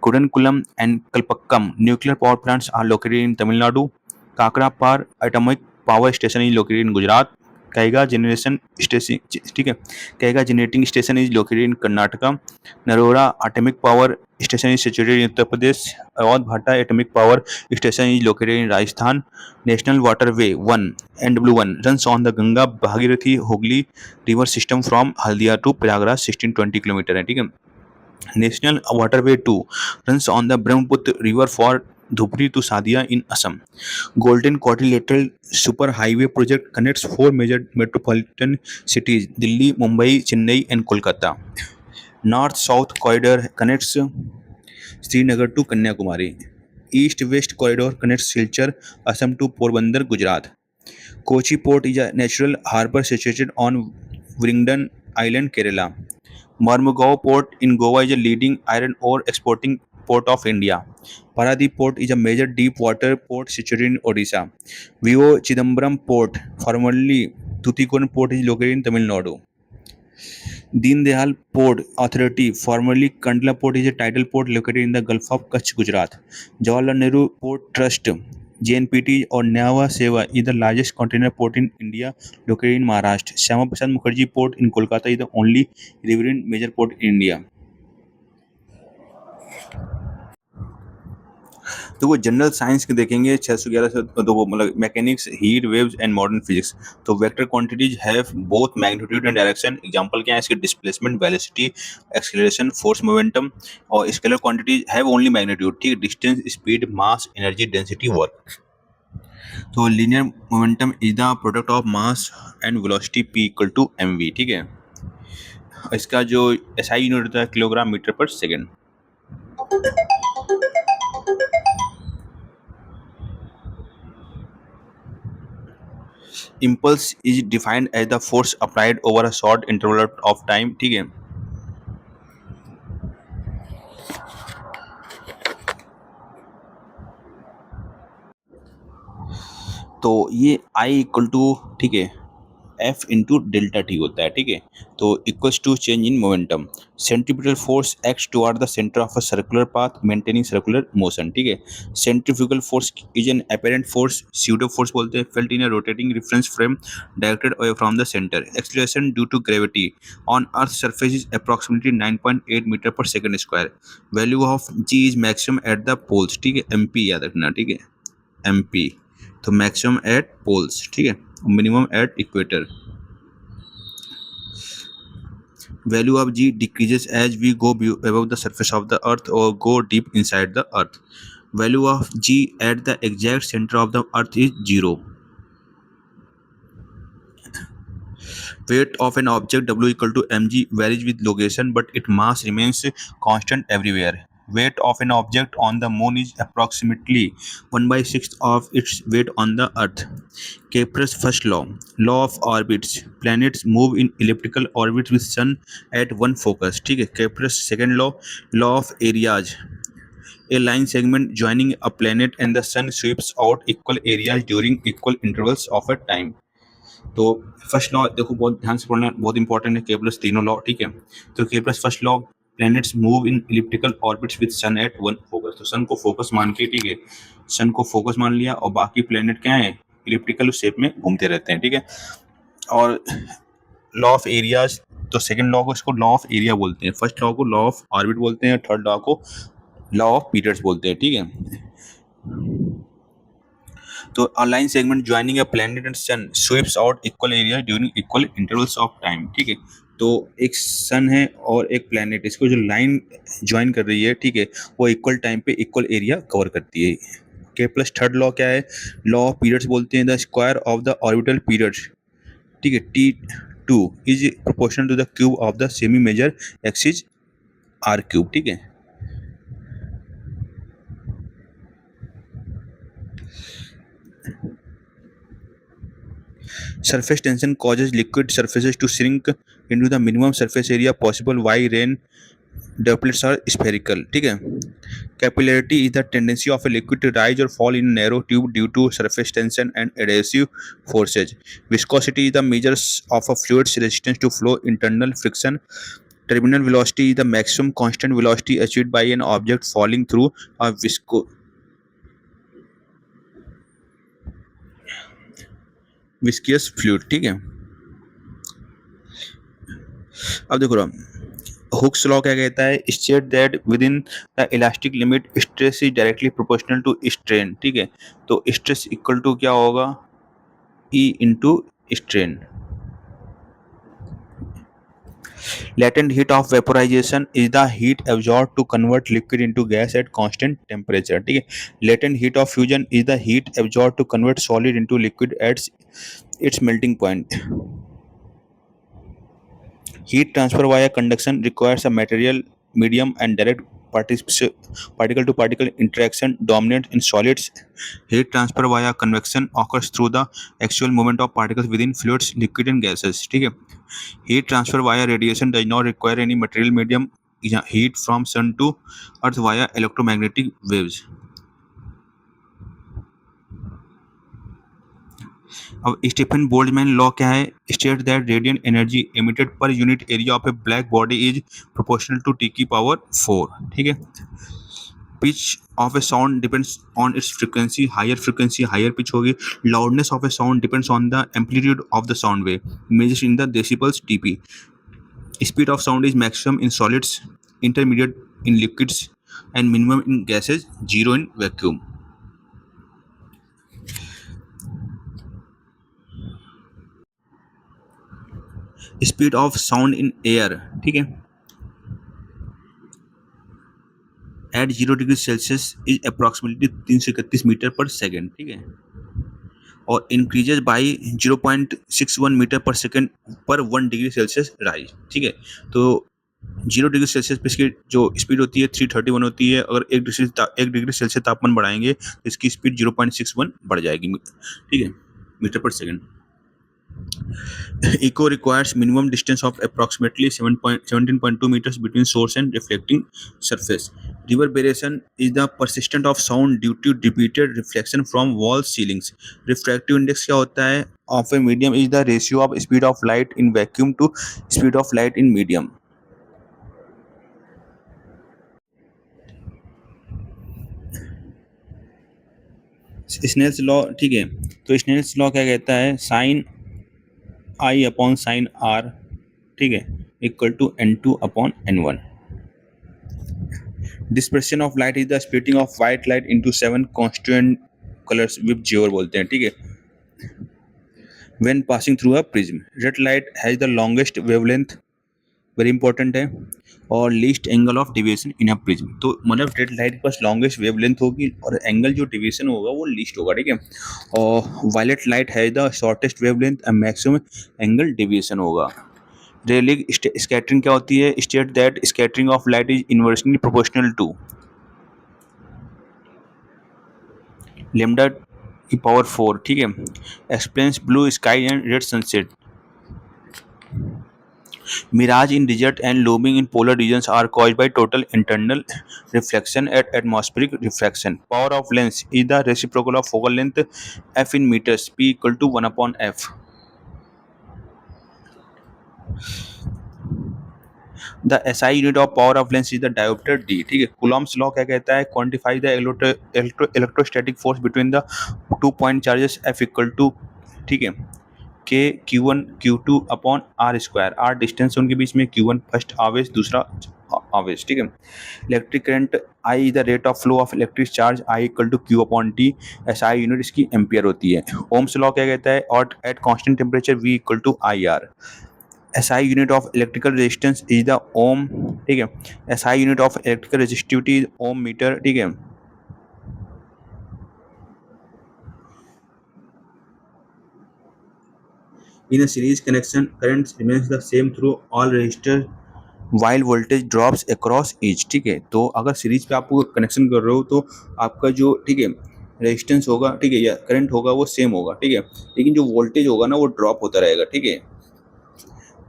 Kudankulam and Kalpakkam nuclear power plants are located in Tamil Nadu. Kakrapar Atomic Power Station is located in Gujarat. Kaiga Generation Station, ठीक है, Kaiga Generating Station is located in Karnataka. Narora Atomic Power Station is situated in Uttar Pradesh. Awadh Bhatta Atomic Power Station is located in Rajasthan. National Waterway 1 NW1 runs on the Ganga Bhagirathi Hooghly river system from Haldia to Prayagraj 1620 km है. ठीक है. National Waterway 2 runs on the Brahmaputra river for Dhupri to Sadia in Assam. Golden Quadrilateral Superhighway project connects four major metropolitan cities: Delhi, Mumbai, Chennai, and Kolkata. North-South corridor connects Srinagar to Kanyakumari. East-West corridor connects Silchar, Assam to Porbandar, Gujarat. Kochi Port is a natural harbour situated on Wrington Island, Kerala. Mormugao Port in Goa is a leading iron ore exporting port of India. Paradip Port is a major deep water port situated in Odisha. Vivo Chidambaram Port, formerly Tuticorin Port, is located in Tamil Nadu. Deen Dayal Port Authority, formerly Kandla Port, is a tidal port located in the Gulf of Kutch, Gujarat. Jawaharlal Nehru Port Trust, JNPT or Nhava Seva is the largest container port in India, located in Maharashtra. Syama Prasad Mukherjee Port in Kolkata is the only riverine major port in India. तो वो general science के देखेंगे 611 से, तो वो मतलब mechanics, heat waves and modern physics. तो vector quantities have both magnitude and direction. Example क्या है इसके? Displacement, velocity, acceleration, force, momentum. और scalar quantities have only magnitude, ठीक, distance, speed, mass, energy, density, work. तो linear momentum is the product of mass and velocity p equal to mv. ठीक है. इसका जो SI यूनिट होता है kilogram metre per second. Impulse is defined as the force applied over a short interval of time. ठीक है. तो ये I इक्वल टू, ठीक है, एफ इंटू डेल्टा टी होता है, ठीक है। तो equals to change in momentum, centrifugal force act toward the centre of a circular path maintaining circular motion, ठीक है। Centrifugal force is an apparent force, pseudo force बोलते हैं, felt in a rotating reference frame directed away from the centre. Acceleration due to gravity on earth surface is approximately 9.8 metre per second square. Value of g is maximum at the poles, ठीक है, MP याद रखना, ठीक है, MP. तो maximum eight poles, ठीक है, minimum at equator. Value of G decreases as we go above the surface of the earth or go deep inside the earth. Value of G at the exact center of the earth is 0. Weight of an object W equal to mg varies with location, but its mass remains constant everywhere. Weight of an object on the moon is approximately 1/6 of its weight on the earth. Kepler's first law, law of orbits. Planets move in elliptical orbits with sun at one focus, ठीक है। Kepler's second law, law of areas. A line segment joining a planet and the sun sweeps out equal areas during equal intervals of a time. तो first law देखो, बहुत ध्यान से पढ़ना, बहुत important है, केपलर्स तीनों लॉ, ठीक है। तो Kepler's first law, planets move in elliptical orbits with sun at one focus. तो सन को फोकस मान के, ठीक है, सन को फोकस मान लिया और बाकी प्लैनेट क्या है, इलिप्टिकल शेप में घूमते रहते हैं, ठीक है। और लॉ ऑफ एरियाज, तो सेकंड लॉ को इसको लॉ ऑफ एरिया बोलते हैं, फर्स्ट लॉ को लॉ ऑफ ऑर्बिट बोलते हैं, थर्ड लॉ को लॉ ऑफ पीरियड्स बोलते हैं, ठीक है। तो a line segment joining a planet and sun sweeps out equal area during equal intervals of time, ठीक है। तो एक सन है और एक प्लैनेट, इसको जो लाइन ज्वाइन कर रही है, ठीक है, वो इक्वल टाइम पे इक्वल एरिया कवर करती है। के प्लस थर्ड लॉ क्या है, लॉ ऑफ पीरियड्स बोलते हैं, the square of the orbital period, ठीक है, T2 is proportional to the cube of the semi major axis R cube, ठीक है। Surface tension causes liquid surfaces to shrink into the minimum surface area possible while rain droplets are spherical, ठीक है। Capillarity is the tendency of a liquid to rise or fall in a narrow tube due to surface tension and adhesive forces. Viscosity is the measure of a fluid's resistance to flow. Internal friction. Terminal velocity is the maximum constant velocity achieved by an object falling through a viscous fluid, ठीक है। अब देखो Hooke's law क्या कहता है, state that within the elastic limit stress is directly proportional to strain, ठीक है। तो स्ट्रेस इक्वल टू क्या होगा, E into strain. Latent heat of vaporization is the heat absorbed to convert liquid into gas at constant temperature, ठीक है। Latent heat of fusion is the heat absorbed to convert solid into liquid at its melting point. Heat transfer via conduction requires a material medium and direct particle to particle interaction dominant in solids. Heat transfer via convection occurs through the actual movement of particles within fluids, liquid and gases, ठीक है। Heat transfer via radiation does not require any material medium. Heat from sun to earth via electromagnetic waves. अब Stefan Boltzmann law क्या है, state that radiant energy emitted per unit area of a black body is proportional to T की power 4, ठीक है। Pitch of a sound depends on its frequency, higher frequency higher pitch होगी। Loudness of a sound depends on the amplitude of the sound wave, measured in the decibels dB. Speed of sound is maximum in solids, intermediate in liquids and minimum in gases, 0 in vacuum. Speed of sound in air, ठीक है, at 0 degree Celsius is approximately 331 metre per second, ठीक है, और increases by 0.61 metre per second per 1 degree Celsius rise, ठीक है। तो 0 degree Celsius पे इसकी जो स्पीड होती है 331 होती है, अगर 1 डिग्री सेल्सियस तापमान बढ़ाएंगे तो इसकी स्पीड 0.61 बढ़ जाएगी, ठीक है, metre per second. Echo requires minimum distance of approximately 17.2 meters between source and reflecting surface. Reverberation is the persistence of sound due to repeated reflection from wall ceilings. Refractive index क्या होता है, of a medium is the ratio of speed of light in vacuum to speed of light in medium. Snell's law, ठीक है, तो Snell's law क्या कहता है, sine I upon sine R, ठीक है, equal to n2 upon n1. Dispersion of light is the splitting of white light into 7 constituent colours with जेवर बोलते हैं, ठीक है, when passing through a prism. Red light has the longest wavelength, very important है, और least angle of deviation in a prism. तो मतलब red light के पास लॉन्गेस्ट वेवलेंथ होगी और एंगल जो डेविएशन होगा वो लीस्ट होगा, ठीक है. और वायलेट लाइट है the shortest wavelength and maximum angle deviation होगा. रेलिंग स्कैटरिंग क्या होती है, state that scattering of light is inversely proportional to lambda की पावर 4, ठीक है. Explains blue sky and red sunset. Mirage in desert and looming in polar regions are caused by total internal reflection at atmospheric refraction. Power of lens is the reciprocal of focal length f in meters, p equal to 1 upon f. The SI unit of power of lens is the diopter d, ठीक है. Coulomb's law क्या कहता है, quantify the electrostatic force between the 2 point charges f equal to, ठीक है, K Q1 Q2 upon R square. R distance उनके बीच में, Q1 फर्स्ट आवेश, दूसरा आवेश, ठीक है. Electric current I the rate of flow of electric charge I equal to Q upon T. SI unit इसकी एम्पियर होती है. ओम्स लॉ क्या कहता है, और at constant temperature V equal to I R. SI unit of electrical resistance is the ohm, ठीक है. SI unit of electrical resistivity is ohm metre, ठीक है. In a series connection, current remains the same through all resistors while voltage drops across each, ठीक है. तो अगर series पे आप कनेक्शन कर रहे हो तो आपका जो, ठीक है, रेजिस्टेंस होगा, ठीक है, या करंट होगा वो सेम होगा, ठीक है, लेकिन जो वोल्टेज होगा ना वो ड्रॉप होता रहेगा, ठीक है.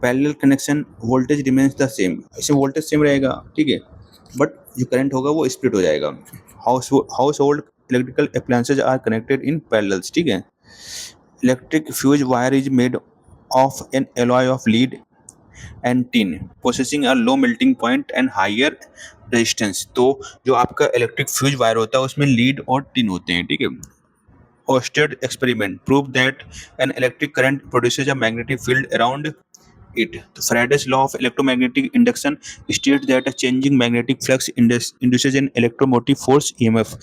Parallel connection voltage remains the same, ऐसे वोल्टेज सेम रहेगा, ठीक है, बट जो करंट होगा वो स्प्लिट हो जाएगा. Household electrical appliances are connected in parallels, ठीक है. Electric fuse wire is made of an alloy of lead and tin, possessing a low melting point and higher resistance. तो जो आपका इलेक्ट्रिक फ्यूज वायर होता है उसमें lead और tin होते हैं, ठीक है. Oersted experiment proved that an electric current produces a magnetic field around it. Faraday's law of electromagnetic induction states that a changing magnetic flux induces an electromotive force EMF.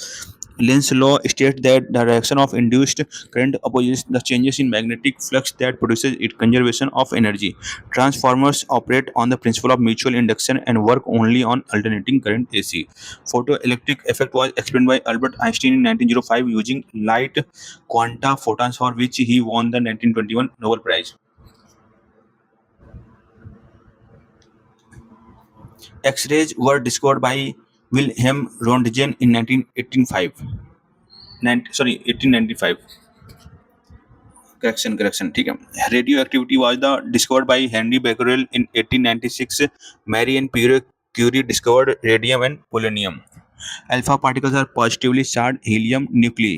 Lenz's law states that the direction of induced current opposes the changes in magnetic flux that produces its conservation of energy. Transformers operate on the principle of mutual induction and work only on alternating current AC. Photoelectric effect was explained by Albert Einstein in 1905 using light quanta photons, for which he won the 1921 Nobel Prize. X-rays were discovered by Wilhelm Röntgen in 1895. 1895. Correction, ठीक है. Radioactivity was discovered by Henry Becquerel in 1896. Marie and Pierre Curie discovered radium and polonium. Alpha particles are positively charged helium nuclei.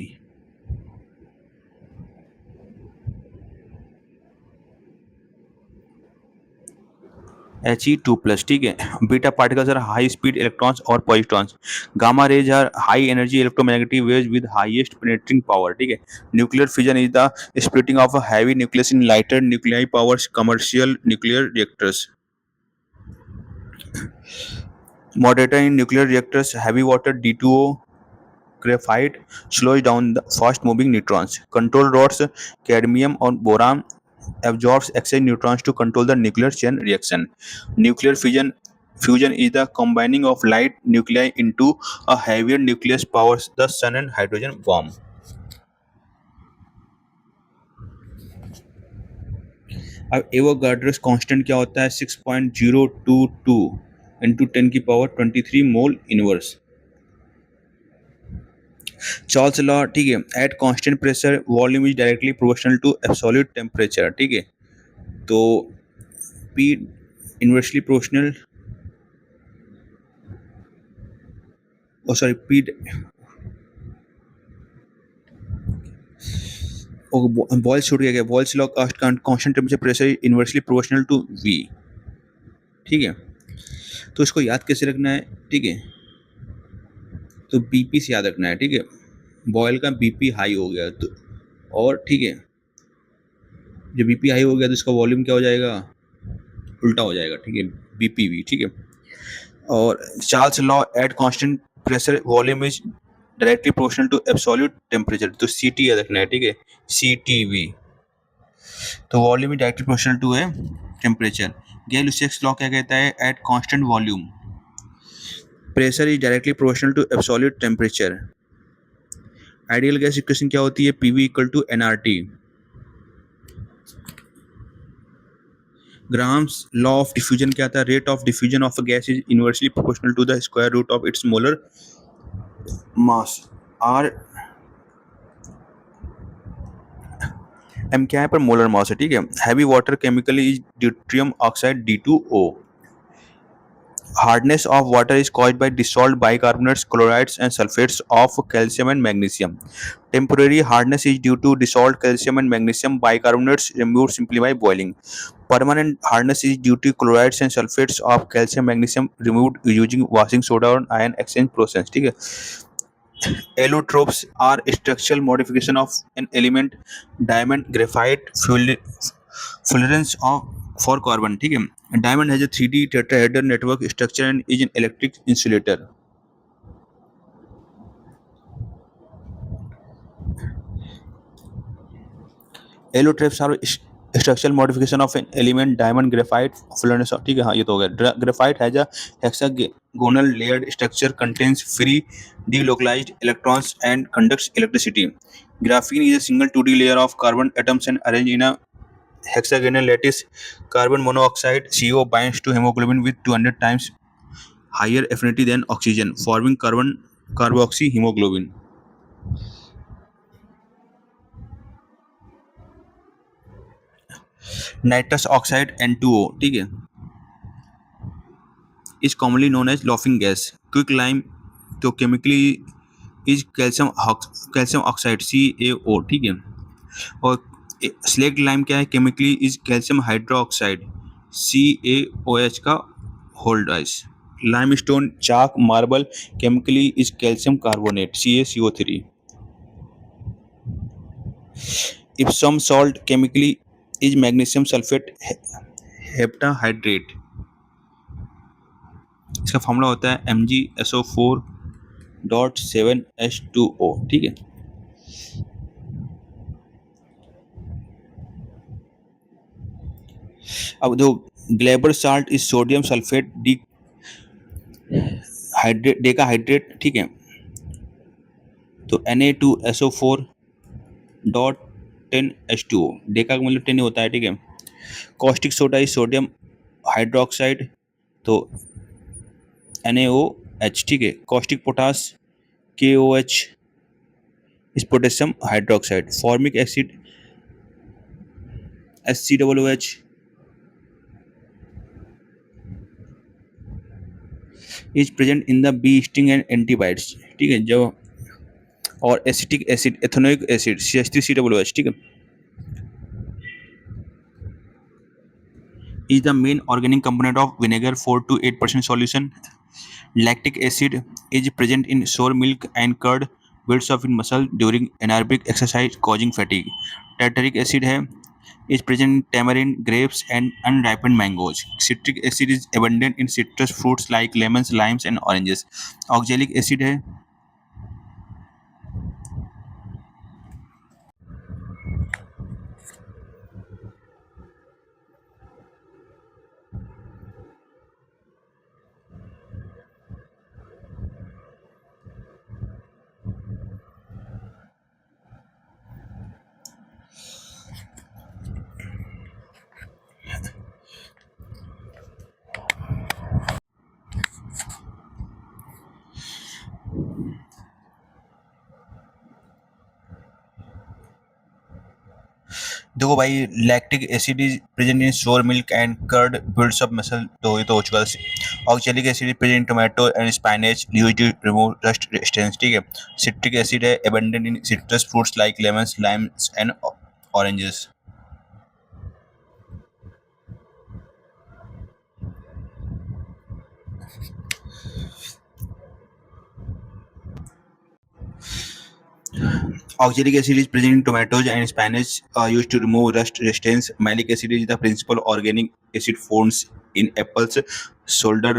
He2+, ठीक है. Beta particles are high speed electrons और positrons. Gamma rays are high energy electromagnetic waves with highest penetrating power, ठीक है. Nuclear fission is the splitting of a heavy nucleus in lighter nuclei powers commercial nuclear reactors. Moderator in nuclear reactors, heavy water D2O graphite slows down the fast moving neutrons. Control rods, cadmium or boron absorbs excess neutrons to control the nuclear chain reaction. Nuclear fusion is the combining of light nuclei into a heavier nucleus powers the sun and hydrogen bomb. अब Avogadro's constant क्या होता है, 6.022 into 10 की power 23 mole inverse. Charles law, ठीक है, at constant pressure volume is directly proportional to absolute temperature, ठीक है. तो P inversely proportional, P Boyle's छूट गया, Boyle's law constant temperature pressure inversely proportional to V. ठीक है, तो इसको याद कैसे रखना है? ठीक है, तो बीपी से याद रखना है। ठीक है, बॉयल का बीपी हाई हो गया तो, और ठीक है, जब बीपी हाई हो गया तो इसका वॉल्यूम क्या हो जाएगा? उल्टा हो जाएगा। ठीक है, बीपीवी। ठीक है, और Charles law at constant pressure volume is directly proportional to absolute temperature, तो सीटी याद रखना है। ठीक है, सीटीवी, तो volume is directly proportional to है टेम्परेचर। गैल-लुसियस लॉ क्या कहता है? At constant volume pressure is directly proportional to absolute temperature. Ideal gas equation क्या होती है? PV equal to NRT. Graham's law of diffusion क्या था? Rate of diffusion of a gas is inversely proportional to the square root of its molar mass. R M क्या है? पर molar mass है। ठीक है, heavy water chemically is deuterium oxide D2O। Hardness of water is caused by dissolved bicarbonates, chlorides, and sulfates of calcium and magnesium. Temporary hardness is due to dissolved calcium and magnesium bicarbonates removed simply by boiling. Permanent hardness is due to chlorides and sulfates of calcium magnesium removed using washing soda or ion exchange process. ठीक है, allotropes are structural modification of an element, diamond, graphite, fullerene of for carbon. ठीक है, diamond has a 3D tetrahedral network structure and is an electric insulator. Allotropes are structural modification of an element, diamond, graphite, fullerene. ठीक है, हाँ ये तो हो गया। Graphite has a hexagonal layered structure, contains free delocalized electrons and conducts electricity. Graphene is a single 2D layer of carbon atoms and arranged in a hexagonal lattice. Carbon monoxide CO binds to hemoglobin with 200 times higher affinity than oxygen, forming carbon carboxy hemoglobin. Nitrous oxide N2O, ठीक है, is commonly known as laughing gas. Quick lime तो chemically is calcium oxide CaO. ठीक है, और select lime क्या है? Chemically is calcium hydroxide CaOH का होल्डाइस। Limestone, chalk, marble chemically is calcium carbonate CaCO3। Epsom salt chemically is magnesium sulphate heptahydrate. इसका formula होता है MgSO4.7H2O। ठीक है, अब जो Glauber salt is sodium sulphate decahydrate. ठीक है, तो Na2SO4.10H2O, डेका का मतलब 10 होता है। ठीक है, caustic soda is sodium hydroxide, तो NaOH। ठीक है, caustic potash KOH is potassium hydroxide. Formic acid HCOOH is present in the bee sting and antibiotics. ठीक है, जो और acetic acid ethanoic acid CH3COOH। ठीक है, is the main organic component of vinegar 4 to 8% solution. Lactic acid is present in sour milk and curd, builds up in muscle during anaerobic exercise causing fatigue. Tartaric acid is present in tamarind, grapes and unripened mangoes. Citric acid is abundant in citrus fruits like lemons, limes and oranges. Oxalic acid देखो भाई, lactic acid is present in sour milk and curd builds up muscle, तो ये तो हो चुका है। Oxalic acid is present in tomato and spinach used to remove rust resistance, ठीक है। सिट्रिक एसिड है abundant in citrus fruits like lemons, limes and oranges. Oxalic acid is present in tomatoes and spinach, used to remove rust resistance. Malic acid is the principal organic acid found in apples. Solder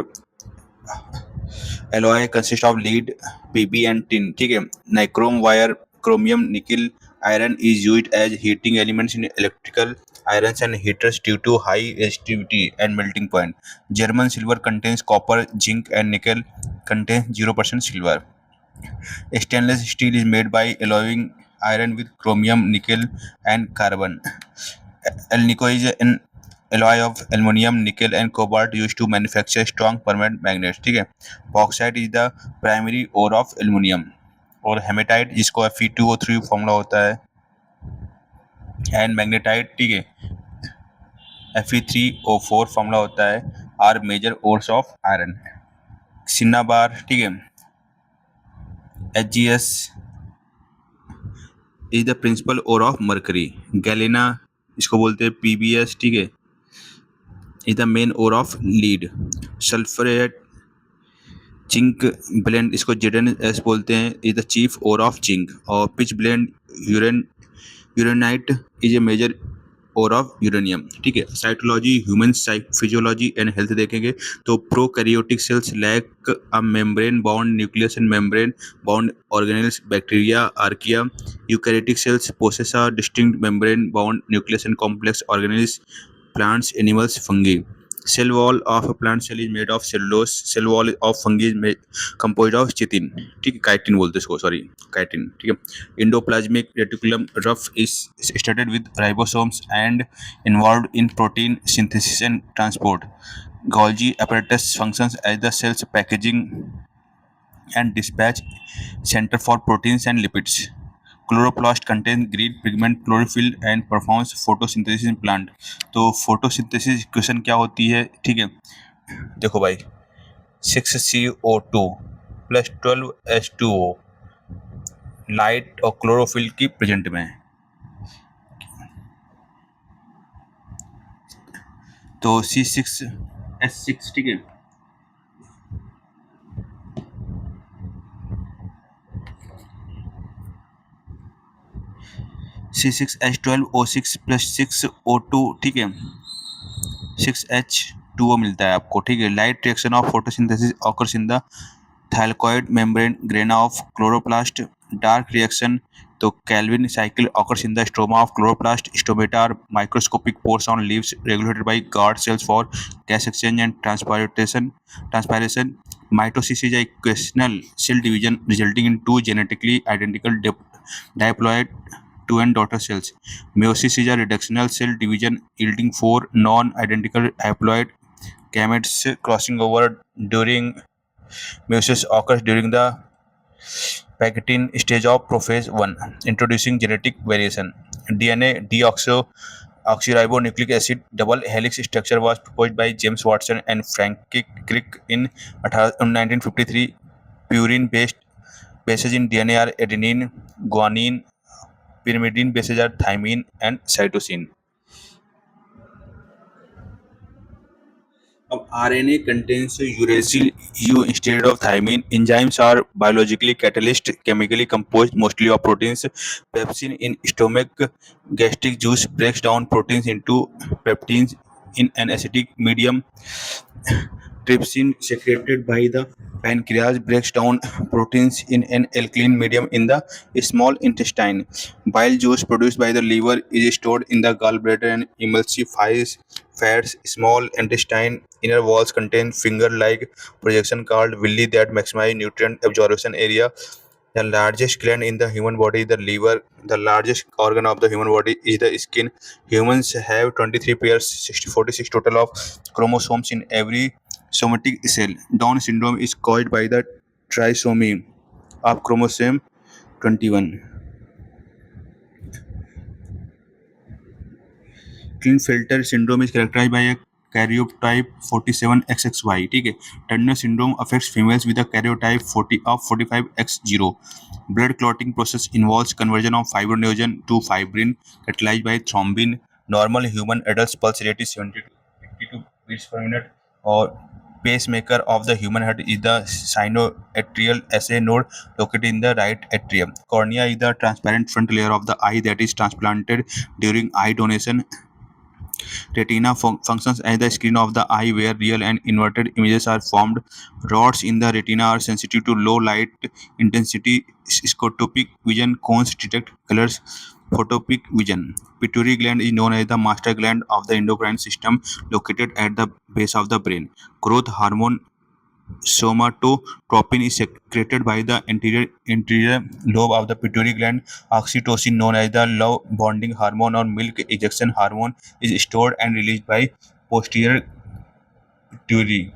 alloy consists of lead, Pb and tin. ठीक है। Nichrome wire, chromium, nickel, iron is used as heating elements in electrical irons and heaters due to high resistivity and melting point. German silver contains copper, zinc, and nickel contains 0% silver. Stainless steel is made by alloying iron with chromium, nickel, and carbon. Alnico is an alloy of aluminum, nickel, and cobalt used to manufacture strong permanent magnets. ठीक है। Bauxite is the primary ore of aluminum. और haematite जिसको Fe2O3 formula होता है, and magnetite, ठीक है, Fe3O4 formula होता है, are major ores of iron. Cinnabar, ठीक है, HgS is the principal ore of mercury. Galena, इसको बोलते हैं PbS, ठीक है, is the main ore of lead. Sphalerite zinc blende, इसको ZnS बोलते हैं, is the chief ore of zinc. और pitchblende uraninite is a major ore of uranium, ठीक है। Cytology, human physiology and health देखेंगे तो prokaryotic cells lack a membrane bound nucleus and membrane bound organelles, bacteria, archaea. Eukaryotic cells possess a distinct membrane bound nucleus and complex organelles, plants, animals, fungi. Cell wall of a plant cell is made of cellulose. Cell wall of fungi is composed of chitin, ठीक है, chitin बोलते हैं इसको, sorry, chitin, ठीक है। Endoplasmic reticulum rough is started with ribosomes and involved in protein synthesis and transport. Golgi apparatus functions as the cell's packaging and dispatch center for proteins and lipids. Chloroplast contains green pigment chlorophyll and performs photosynthesis in plant. तो photosynthesis equation क्या होती है, ठीक है, देखो भाई, 6CO2 plus 12H2O light और chlorophyll की प्रेजेंट में है, तो C6H6, ठीक है। C6H12O6 प्लस 6O2, ठीक है, 6H2O मिलता है आपको, ठीक है। Light reaction of photosynthesis occurs in the thylakoid membrane grana of chloroplast. Dark reaction, तो Calvin cycle occurs in the stroma of chloroplast. Stomata are microscopic pores on leaves regulated by guard cells for gas exchange and transpiration. Mitosis is a equational cell division resulting in two genetically identical diploid twin daughter cells. Meiosis is a reductional cell division yielding four non-identical haploid gametes crossing over. During meiosis occurs during the packaging stage of prophase 1, introducing genetic variation. DNA deoxyribonucleic acid double helix structure was proposed by James Watson and Frank Crick in 1953. Purine-based bases in DNA are adenine, guanine. Pyrimidine bases are thymine and cytosine. अब RNA contains uracil U instead of thymine. Enzymes are biologically catalyst, chemically composed mostly of proteins. Pepsin in stomach gastric juice breaks down proteins into peptines in an acidic medium. Trypsin secreted by the pancreas breaks down proteins in an alkaline medium in the small intestine. Bile juice produced by the liver is stored in the gallbladder and emulsifies fats. Small intestine inner walls contain finger-like projection called villi that maximize nutrient absorption area. The largest gland in the human body is the liver. The largest organ of the human body is the skin. Humans have 23 pairs, 46 total of chromosomes in every somatic cell. Down syndrome is caused by the trisomy of chromosome 21. Klinefelter syndrome is characterized by a karyotype 47XXY. ठीक है. Turner syndrome affects females with a karyotype 40 of 45X0. Blood clotting process involves conversion of fibrinogen to fibrin catalyzed by thrombin. Normal human adults pulse rate is 70 to 82 beats per minute. Or pacemaker of the human heart is the sinoatrial SA node located in the right atrium. Cornea is the transparent front layer of the eye that is transplanted during eye donation. Retina functions as the screen of the eye where real and inverted images are formed. Rods in the retina are sensitive to low light intensity. Scotopic vision cones detect colors. Photopic vision. Pituitary gland is known as the master gland of the endocrine system, located at the base of the brain. Growth hormone somatotropin is secreted by the anterior lobe of the pituitary gland. Oxytocin, known as the love bonding hormone or milk ejection hormone, is stored and released by posterior pituitary.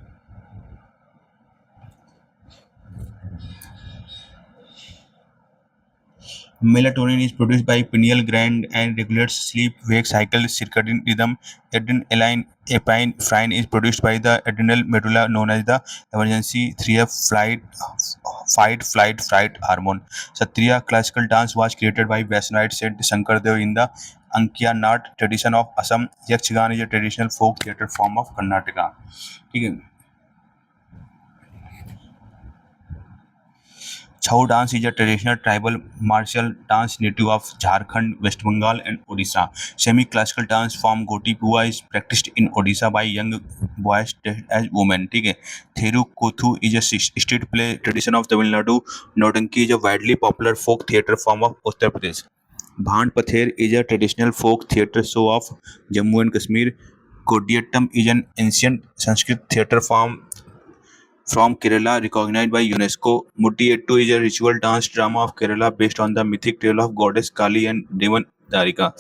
Melatonin is produced by pineal gland and regulates sleep-wake cycle circadian rhythm. Epinephrine is produced by the adrenal medulla, known as the emergency 3F fight, flight hormone. Satriya classical dance was created by Vaishnavite Saint Shankardev in the Ankiya Nat tradition of Assam. Yakshigan is a traditional folk theatre form of Karnataka. ठीक है. Chhau dance is a traditional tribal martial dance native of Jharkhand, West Bengal, and Odisha. Semi-classical dance form Goti Pua is practiced in Odisha by young boys dressed as women. ठीक है. Theru Kothu is a street play tradition of Tamil Nadu. Nautanki is a widely popular folk theatre form of Uttar Pradesh. Bhand Pather is a traditional folk theatre show of Jammu and Kashmir. Kodiyattam is an ancient Sanskrit theatre form from Kerala, recognized by UNESCO. Muttiyettu is a ritual dance drama of Kerala based on the mythic tale of goddess Kali and demon Dwarika.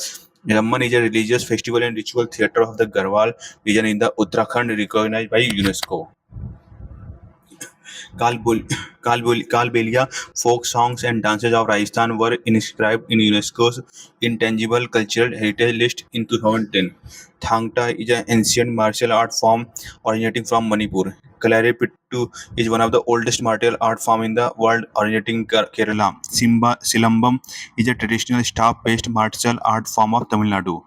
Ramman is a religious festival and ritual theatre of the Garhwal region in the Uttarakhand, recognized by UNESCO. Kalbelia folk songs and dances of Rajasthan were inscribed in UNESCO's Intangible Cultural Heritage List in 2010. Thangta is an ancient martial art form originating from Manipur. Kalaripittu is one of the oldest martial art forms in the world, originating in Kerala. Silambam is a traditional staff-based martial art form of Tamil Nadu.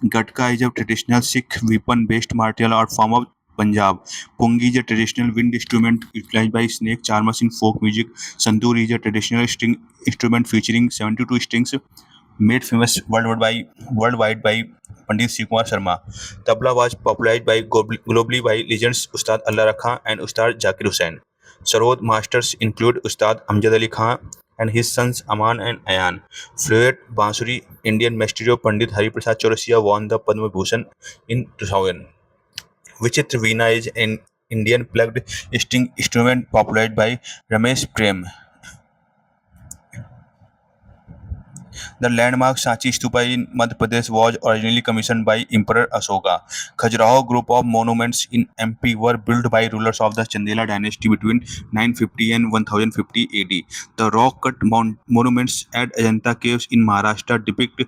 Gatka is a traditional Sikh weapon-based martial art form of Punjab. Pungi is a traditional wind instrument utilized by snake charmers in folk music. Santoor is a traditional string instrument featuring 72 strings, made famous worldwide by Pandit Shiv-Kumar Sharma. Tabla was popularized globally by legends Ustad Allah Khan and Ustad Zakir Hussain. Sarod masters include Ustad Amjad Ali Khan and his sons Aman and Ayan. Flute Bansuri Indian maestro Pandit Hari Prasad Chaurasia won the Padma Bhushan in 2000. Vichitra Veena is an Indian plugged string instrument popularized by Ramesh Prem. The landmark Sanchi Stupa in Madhya Pradesh was originally commissioned by Emperor Ashoka. Khajuraho group of monuments in MP were built by rulers of the Chandela dynasty between 950 and 1050 AD. The rock-cut monuments at Ajanta caves in Maharashtra depict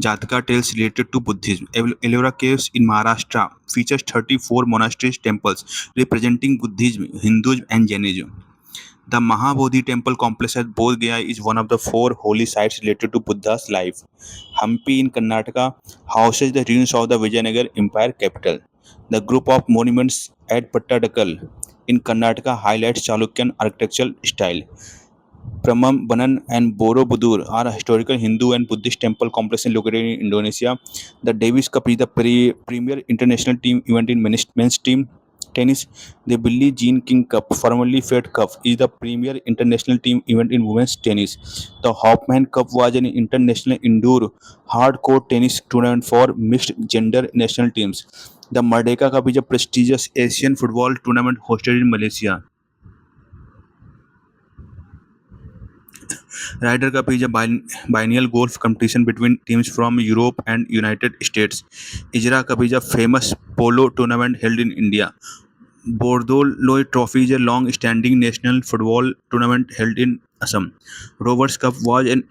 Jataka tales related to Buddhism. Ellora Caves in Maharashtra features 34 monasteries temples representing Buddhism, Hinduism, and Jainism. The Mahabodhi temple complex at Bodh Gaya is one of the 4 holy sites related to Buddha's life. Hampi in Karnataka houses the ruins of the Vijayanagar Empire capital. The group of monuments at Pattadakal in Karnataka highlights Chalukyan architectural style. Prambanan and Borobudur are historical Hindu and Buddhist temple complexes located in Indonesia. The Davis Cup is the premier international team event in men's team tennis. The Billie Jean King Cup, formerly Fed Cup, is the premier international team event in women's tennis. The Hopman Cup was an international indoor hardcourt tennis tournament for mixed gender national teams. The Merdeka Cup is a prestigious Asian football tournament hosted in Malaysia. Ryder Cup is a biennial golf competition between teams from Europe and United States. Ijra Cup is a famous polo tournament held in India. Bordoloi Trophy is a long-standing national football tournament held in Assam. Rovers Cup was an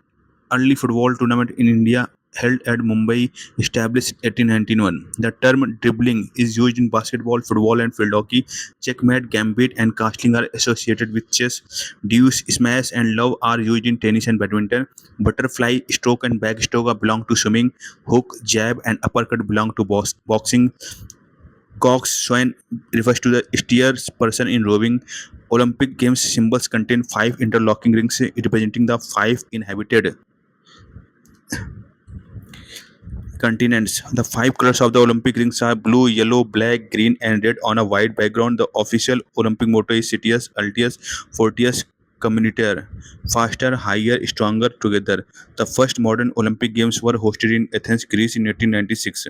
early football tournament in India held at Mumbai, established in 1891. The term dribbling is used in basketball, football, and field hockey. Checkmate, gambit, and castling are associated with chess. Deuce, smash, and love are used in tennis and badminton. Butterfly, stroke, and backstroke belong to swimming. Hook, jab, and uppercut belong to boxing. Coxswain refers to the steers person in rowing. Olympic Games symbols contain five interlocking rings representing the five inhabited continents. The five colors of the Olympic rings are blue, yellow, black, green, and red on a white background. The official Olympic motto is Citius, Altius, Fortius, Communiter, faster, higher, stronger, together. The first modern Olympic Games were hosted in Athens, Greece in 1896.